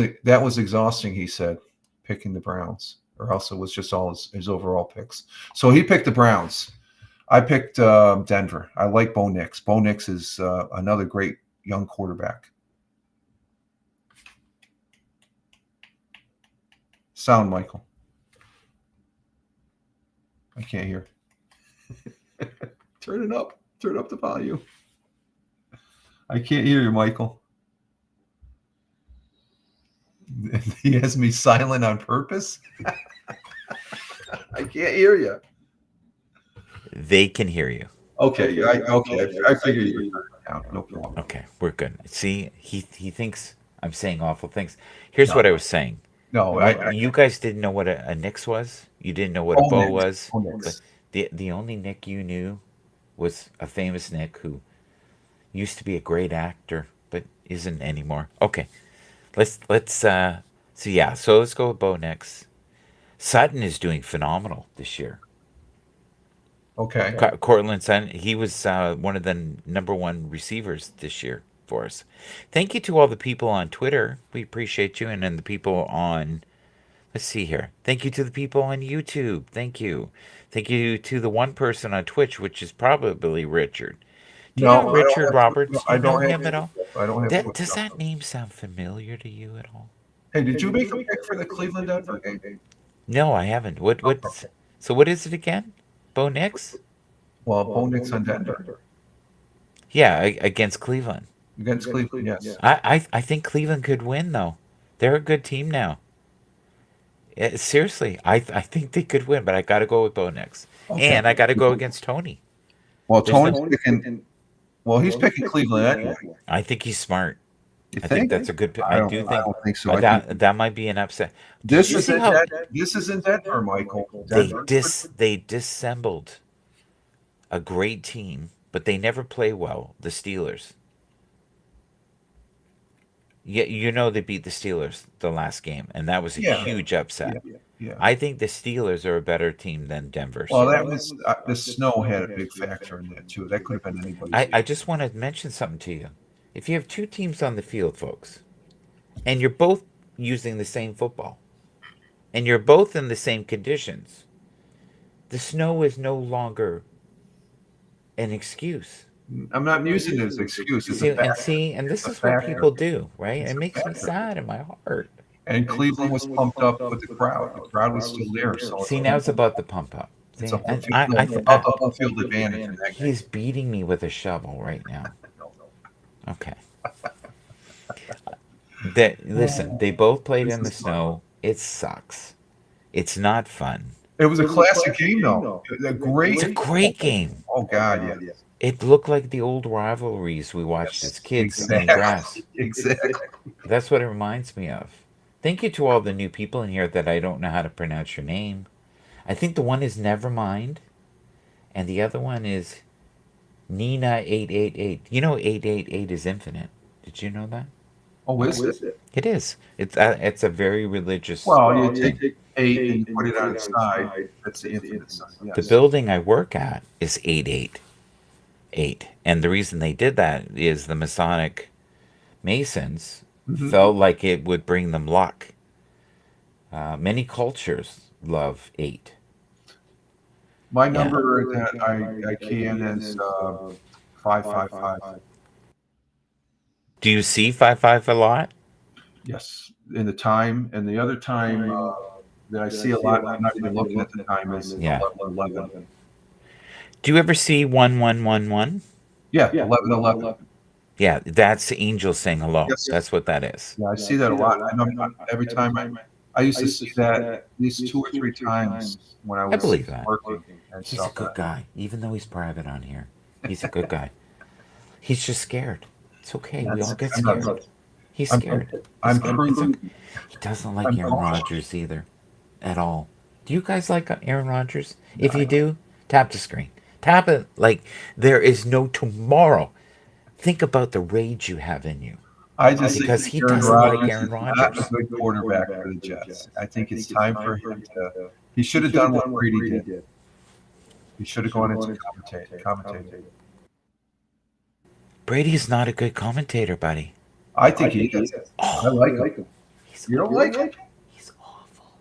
exhausting. He said picking the Browns, or else it was just all his overall picks. So he picked the Browns. I picked Denver. I like Bo Nix. Bo Nix is another great young quarterback. Sound, Michael. I can't hear. Turn it up. Turn up the volume. I can't hear you, Michael. He has me silent on purpose. I can't hear you.
They can hear you.
Okay, I figured you were down. No problem.
Okay, we're good. See, he thinks I'm saying awful things. Here's what I was saying.
No,
You guys didn't know what a Nix was? You didn't know what a Bo
Bo
was, but
Nix.
the only Nick you knew was a famous Nick who used to be a great actor, but isn't anymore. Okay, let's so yeah, so let's go with Bo Nix. Sutton is doing phenomenal this year.
Okay.
Cortland Sutton, he was one of the number one receivers this year for us. Thank you to all the people on Twitter. We appreciate you, and then the people on. Let's see here. Thank you to the people on YouTube. Thank you. Thank you to the one person on Twitch, which is probably Richard. Do you
No,
know Richard Roberts?
I
You know
don't have
him at all?
I don't have Twitch.
Does that name sound familiar to you at all?
Hey, did you make a pick for the Cleveland Denver game?
No, I haven't. What? So what is it again? Bo Nix?
Well, Bo Nix on Denver
Yeah, against Cleveland.
against Cleveland. Yes.
I think Cleveland could win though. They're a good team now. Seriously, I think they could win, but I got to go with Bo Nix,
Okay.
and I got to go against Tony.
Well, Tony's picking. Well, he's picking Cleveland anyway.
I think he's smart.
You
I
think?
think that's a good pick.
I
I
don't,
do
I
think
don't think so. I
that
think
that might be an upset.
this
you
is
see
in
how-
this is in Denver, Michael.
They
Denver.
they dissembled a great team, but they never play well. The Steelers. Yeah, you know they beat the Steelers the last game, and that was a
Yeah.
huge upset.
Yeah.
I think the Steelers are a better team than Denver.
Well,
So
that was the snow had a big factor in that too. That could have been anybody.
I just want to mention something to you. If you have two teams on the field, folks, and you're both using the same football, and you're both in the same conditions, the snow is no longer an excuse.
I'm not using it as an excuse. It's a fact.
And this
a
is what
factor.
people do, right?
It's
It
a
makes me
factor.
sad in my heart.
And Cleveland was pumped up with the crowd. The crowd was still there. So
See, now it's about the pump up. See,
it's a
and
about the home field advantage in that game.
he's beating me with a shovel right now. Okay. Listen, they both played in the snow. It sucks. It's not fun.
It was a classic game, though. A great.
It's a great game.
Oh God, yeah.
It looked like the old rivalries we watched as kids in the grass.
Exactly.
That's what it reminds me of. Thank you to all the new people in here that I don't know how to pronounce your name. I think the one is Nevermind, and the other one is Nina888. You know 888 is infinite. Did you know that?
Oh, is it?
It is. It's a very religious.
Well, you take 8 and you put it on its side. That's the infinite sign. Yes.
The building I work at is 888. And the reason they did that is the Masonic Masons felt like it would bring them luck. Many cultures love 8.
My number that I key in is 555.
Do you see 55 a lot?
Yes, in the time, and the other time that I see a lot, I'm not even looking at the time, is
Yeah.
11:11.
Do you ever see 1111?
Yeah, 11:11.
Yeah, that's angels saying hello.
Yes.
That's what that is.
Yeah, I see that a lot. I know every time I used to see that at least 2 or 3 times when I was
believe that.
working and
He's a
stuff.
good guy, even though he's private on here. He's a good guy. He's just scared. It's okay. We all get scared. He's scared.
I'm
It's
cruising.
okay. He doesn't like
I'm
Aaron
cautious.
Rodgers either, at all. Do you guys like Aaron Rodgers? If you do, tap the screen. Tap it like there is no tomorrow. Think about the rage you have in you.
I just
Because
think
he
Aaron
doesn't like
Rodgers
Aaron
is not
Rodgers.
a good quarterback for the Jets. I think it's time for him to. He should have done what Brady did. He should have gone into commentating.
Brady's not a good commentator, buddy.
I think he is. I like him.
He's
You don't like him?
He's awful.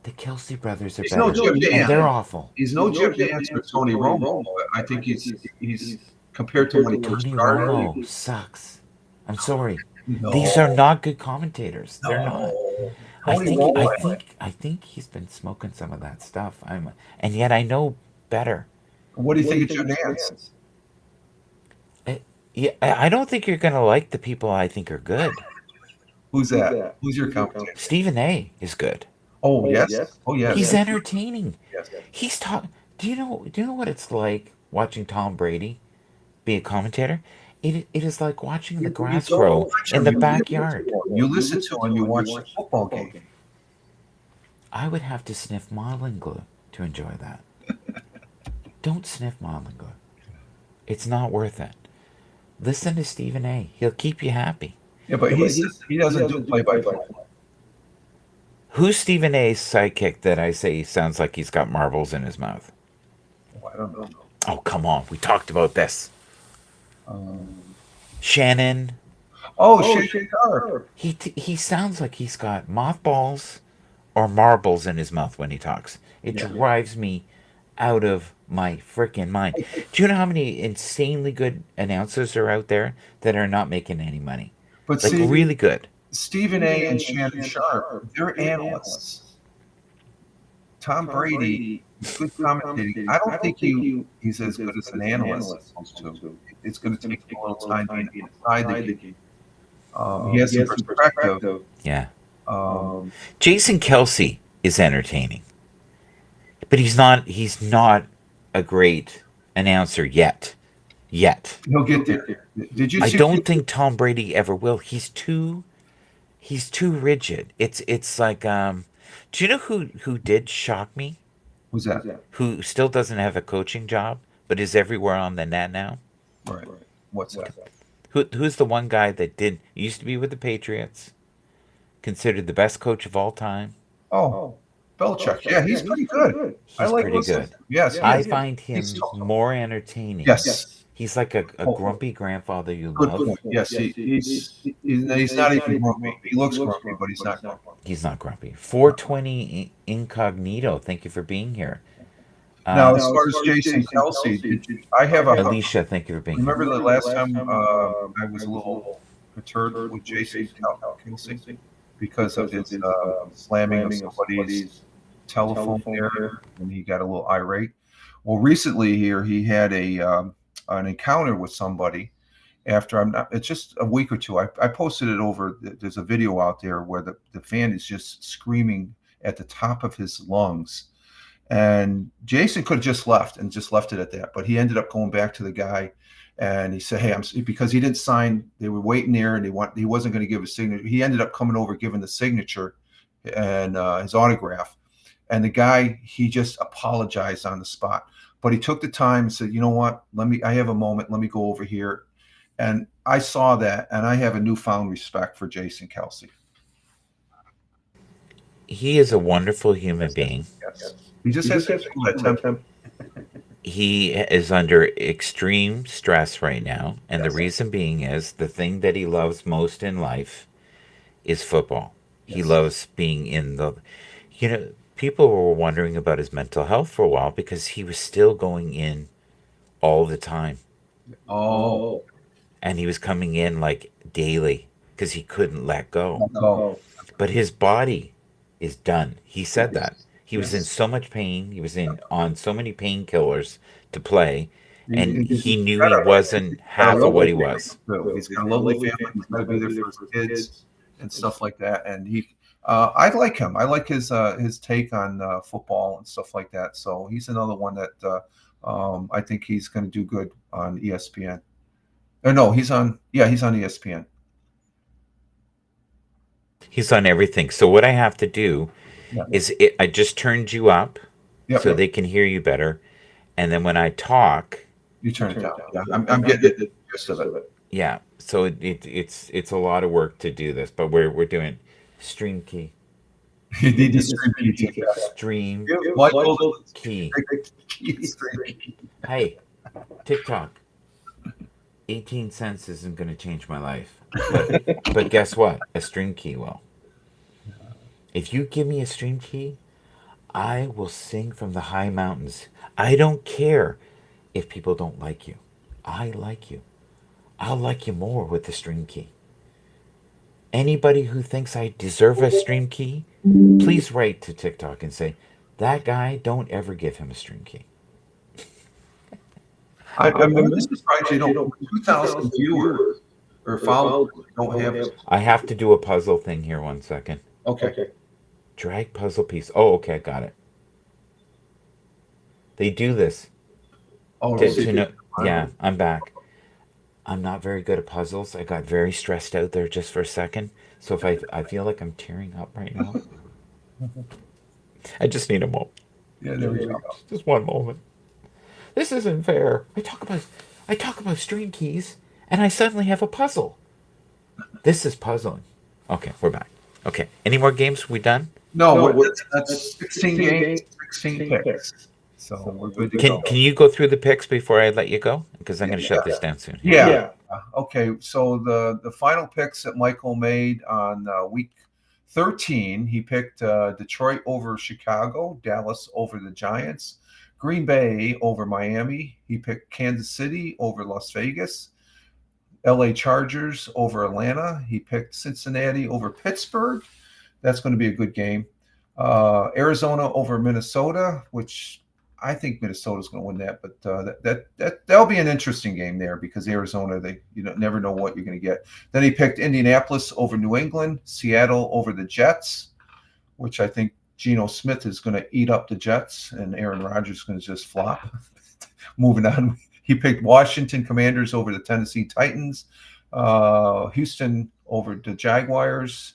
The Kelsey brothers are
He's
better.
no Jim
and
Nantz.
they're awful.
He's no Jim Nantz or Tony Romo, but I think he's compared to when he first
Tony
started.
Romo sucks. I'm sorry.
No.
These are not good commentators. They're not.
No.
I
Tony
think
Romo.
I think he's been smoking some of that stuff. And yet I know better.
What do you think of Jim Nantz?
Yeah, I don't think you're gonna like the people I think are good.
Who's that? Who's your commentator?
Stephen A. is good.
Oh yes. Oh yes.
He's entertaining.
Yes.
He's talk. Do you know what it's like watching Tom Brady be a commentator? It is like watching the grass
You
grow
watch
in
him.
the
You
backyard.
listen to him. You watch the football game.
I would have to sniff modeling glue to enjoy that. Don't sniff modeling glue. It's not worth it. Listen to Stephen A. He'll keep you happy.
Yeah, but he doesn't do play-by-play.
Who's Stephen A's sidekick that I say sounds like he's got marbles in his mouth?
Oh, I don't know.
Oh, come on. We talked about this. Shannon.
Shannon Sharp.
He sounds like he's got mothballs or marbles in his mouth when he talks. It drives me out of my freaking mind. Do you know how many insanely good announcers are out there that are not making any money?
But
Like
see,
really good.
Stephen A. and Shannon Sharp, they're analysts. Tom Brady, good commentating. I don't think he's as good as an analyst as supposed to. It's going to take him a little time being inside the game. He has some perspective.
Yeah. Jason Kelsey is entertaining, but he's not a great announcer yet.
He'll get there. Did you?
I don't think Tom Brady ever will. He's too rigid. It's like do you know who did shock me?
Who's that?
Who still doesn't have a coaching job but is everywhere on the net now?
Right. What's that?
Who's the one guy that used to be with the Patriots, considered the best coach of all time?
Oh, Belichick. Yeah, he's pretty good.
He's pretty good.
Yes,
I find him more entertaining.
Yes.
He's like a grumpy grandfather you
Good
love.
point. Yes, he's not even grumpy. He looks grumpy, but he's not grumpy.
He's not grumpy. 420 incognito. Thank you for being here.
Now, as far as Jason Kelsey, I have
Alicia, thank you for being
remember
here.
the last time I was a little perturbed with Jason Kelsey because of his slamming of somebody's telephone there, and he got a little irate. Well, recently here he had an encounter with somebody. It's just a week or two. I posted it over. There's a video out there where the fan is just screaming at the top of his lungs. And Jason could have just left it at that, but he ended up going back to the guy, and he said, "Hey, because he didn't sign. They were waiting there, and he wasn't going to give a signature. He ended up coming over, giving the signature and his autograph. And the guy, he just apologized on the spot, but he took the time and said, "You know what? I have a moment. Let me go over here." And I saw that, and I have a newfound respect for Jason Kelsey.
He is a wonderful human being.
Yes. He just has to
He is under extreme stress right now, and the reason being is the thing that he loves most in life is football. He loves being in the, people were wondering about his mental health for a while because he was still going in all the time.
Oh.
And he was coming in like daily because he couldn't let go.
Oh.
But his body is done. He said that. He was in so much pain. He was on so many painkillers to play, and he knew he wasn't half of what he was.
He's got a lovely family. He's got to be there for his kids and stuff like that. And I like him. I like his take on football and stuff like that. So he's another one that I think he's going to do good on ESPN. No, he's on ESPN.
He's on everything. So what I have to do is I just turned you up so they can hear you better, and then when I talk,
you turn it down. Yeah, I'm getting the gist of it.
Yeah, so it's a lot of work to do this, but we're doing stream key.
You need the stream key.
Stream key. Hey, TikTok. 18 cents isn't going to change my life, but guess what? A stream key will. If you give me a stream key, I will sing from the high mountains. I don't care if people don't like you. I like you. I'll like you more with the stream key. Anybody who thinks I deserve a stream key, please write to TikTok and say, that guy, don't ever give him a stream key.
I'm surprised you don't. 2,000 viewers or followers don't have.
I have to do a puzzle thing here. 1 second.
Okay.
Drag puzzle piece. Oh, okay, got it. They do this.
Oh,
yeah, I'm back. I'm not very good at puzzles. I got very stressed out there just for a second. So if I feel like I'm tearing up right now. I just need a moment.
Yeah, there we go.
Just one moment. This isn't fair. I talk about string keys, and I suddenly have a puzzle. This is puzzling. Okay, we're back. Okay, any more games? We done?
No, that's 16 games, 16 picks. So we're good to go.
Can you go through the picks before I let you go? Because I'm going to shut this down soon.
Yeah. Okay. So the final picks that Michael made on week 13, he picked Detroit over Chicago, Dallas over the Giants, Green Bay over Miami. He picked Kansas City over Las Vegas, LA Chargers over Atlanta. He picked Cincinnati over Pittsburgh. That's going to be a good game. Arizona over Minnesota, which I think Minnesota's going to win that, but that'll be an interesting game there because Arizona, never know what you're going to get. Then he picked Indianapolis over New England, Seattle over the Jets, which I think Geno Smith is going to eat up the Jets, and Aaron Rodgers is going to just flop. Moving on, he picked Washington Commanders over the Tennessee Titans, Houston over the Jaguars,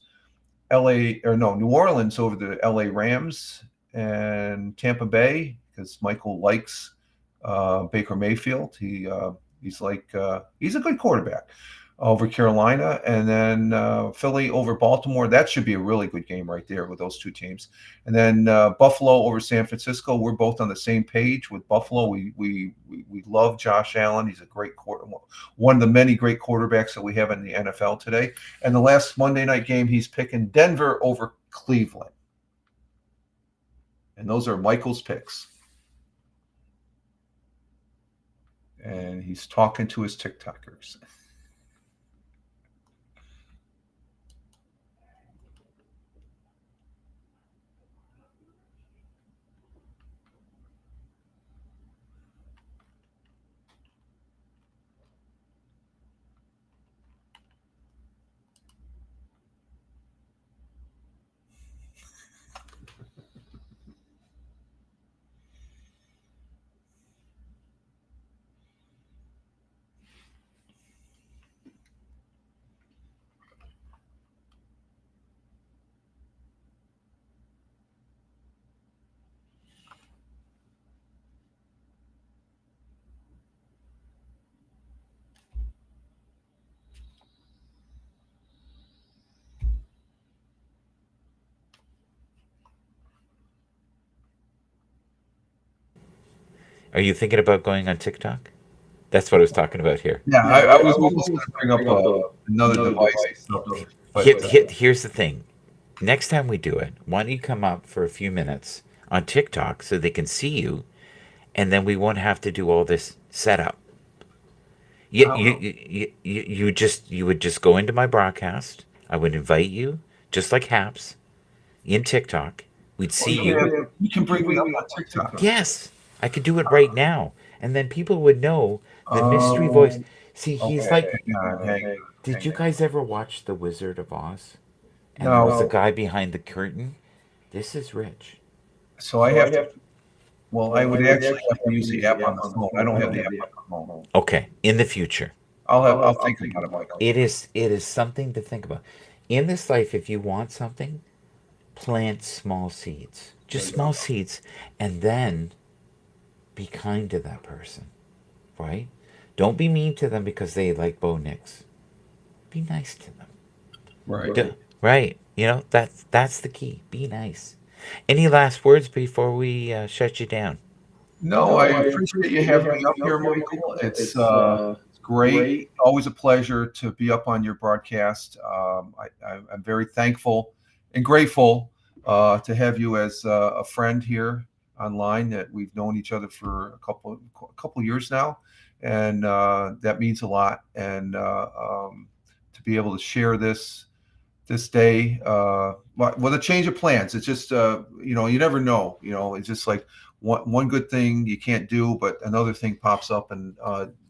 New Orleans over the LA Rams, and Tampa Bay, because Michael likes Baker Mayfield. He's a good quarterback, over Carolina, and then Philly over Baltimore. That should be a really good game right there with those two teams. And then Buffalo over San Francisco. We're both on the same page with Buffalo. We love Josh Allen. He's a great one of the many great quarterbacks that we have in the NFL today. And the last Monday night game, he's picking Denver over Cleveland. And those are Michael's picks. And he's talking to his TikTokers.
Are you thinking about going on TikTok? That's what I was talking about here.
Yeah, I was almost going to bring up another device.
Here's the thing. Next time we do it, why don't you come up for a few minutes on TikTok so they can see you, and then we won't have to do all this setup. You would just go into my broadcast. I would invite you, just like Haps, in TikTok. We'd see you.
You can bring me up on TikTok.
Yes, I could do it right now, and then people would know the mystery voice. See, he's like. Did you guys ever watch The Wizard of Oz? And
No.
there was a guy behind the curtain. This is Rich.
So I have to. Well, I would actually have to use the app on the phone. I don't have the app on the phone.
Okay, in the future,
I'll think about it, Michael.
it is something to think about. In this life, if you want something, plant small seeds, just small seeds, and then be kind to that person, right? Don't be mean to them because they like Bo Nix. Be nice to them.
Right.
Right. That's the key. Be nice. Any last words before we shut you down?
No, I appreciate you having me up here, Michael. It's great. Always a pleasure to be up on your broadcast. I'm very thankful and grateful to have you as a friend here online. That we've known each other for a couple years now, and that means a lot. And to be able to share this day with a change of plans. It's just you never know. It's just like one good thing you can't do, but another thing pops up. And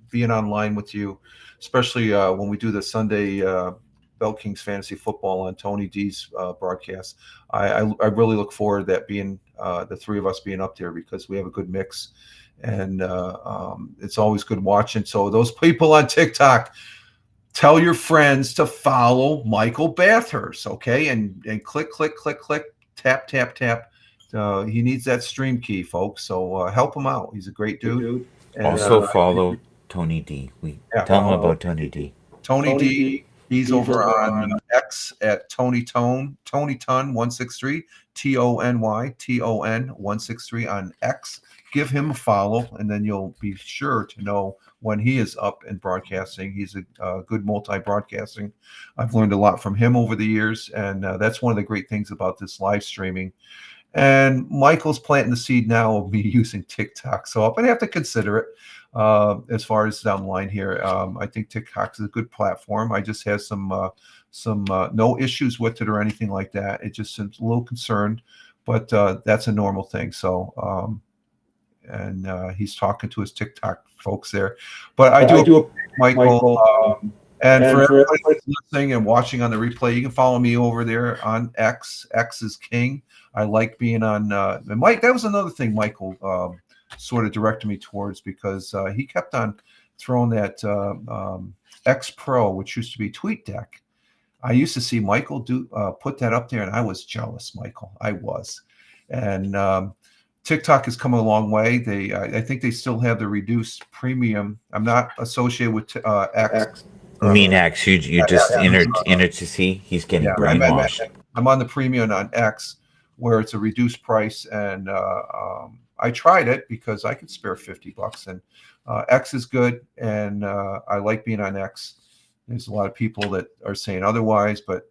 being online with you, especially when we do the Sunday Bell Kings Fantasy Football on Tony D's broadcast, I really look forward to that being the three of us being up there, because we have a good mix, and it's always good watching. So those people on TikTok, tell your friends to follow Michael Bathurst, okay? And click, tap, he needs that stream key, folks. So help him out. He's a great dude. And,
Also follow Tony D. We
yeah,
tell him about Tony D.
Tony D. He's over on X at Tony Ton 163, TONY 163 on X. Give him a follow, and then you'll be sure to know when he is up and broadcasting. He's a good multi-broadcasting. I've learned a lot from him over the years, and that's one of the great things about this live streaming. And Michael's planting the seed now of me using TikTok, so I'm going to have to consider it as far as down the line here. I think TikTok is a good platform. I just have some no issues with it or anything like that. It just seems a little concerned, but that's a normal thing. So. And he's talking to his TikTok folks there. But I do Michael. And for everybody that's listening and watching on the replay, you can follow me over there on X. X is king. I like being on. And Mike, that was another thing Michael sort of directed me towards, because he kept on throwing that X Pro, which used to be TweetDeck. I used to see Michael put that up there, and I was jealous, Michael. I was. And TikTok has come a long way. I think they still have the reduced premium. I'm not associated with X.
Mean X, you just entered to see. He's getting brainwashed.
I'm on the premium on X, where it's a reduced price, and I tried it because I could spare $50, and X is good, and I like being on X. There's a lot of people that are saying otherwise, but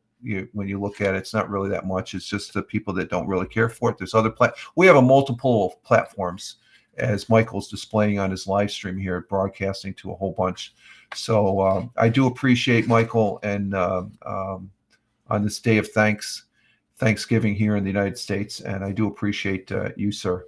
when you look at it, it's not really that much. It's just the people that don't really care for it. There's other we have a multiple platforms, as Michael's displaying on his live stream here, broadcasting to a whole bunch. So I do appreciate Michael, and on this day of Thanksgiving here in the United States, and I do appreciate you, sir.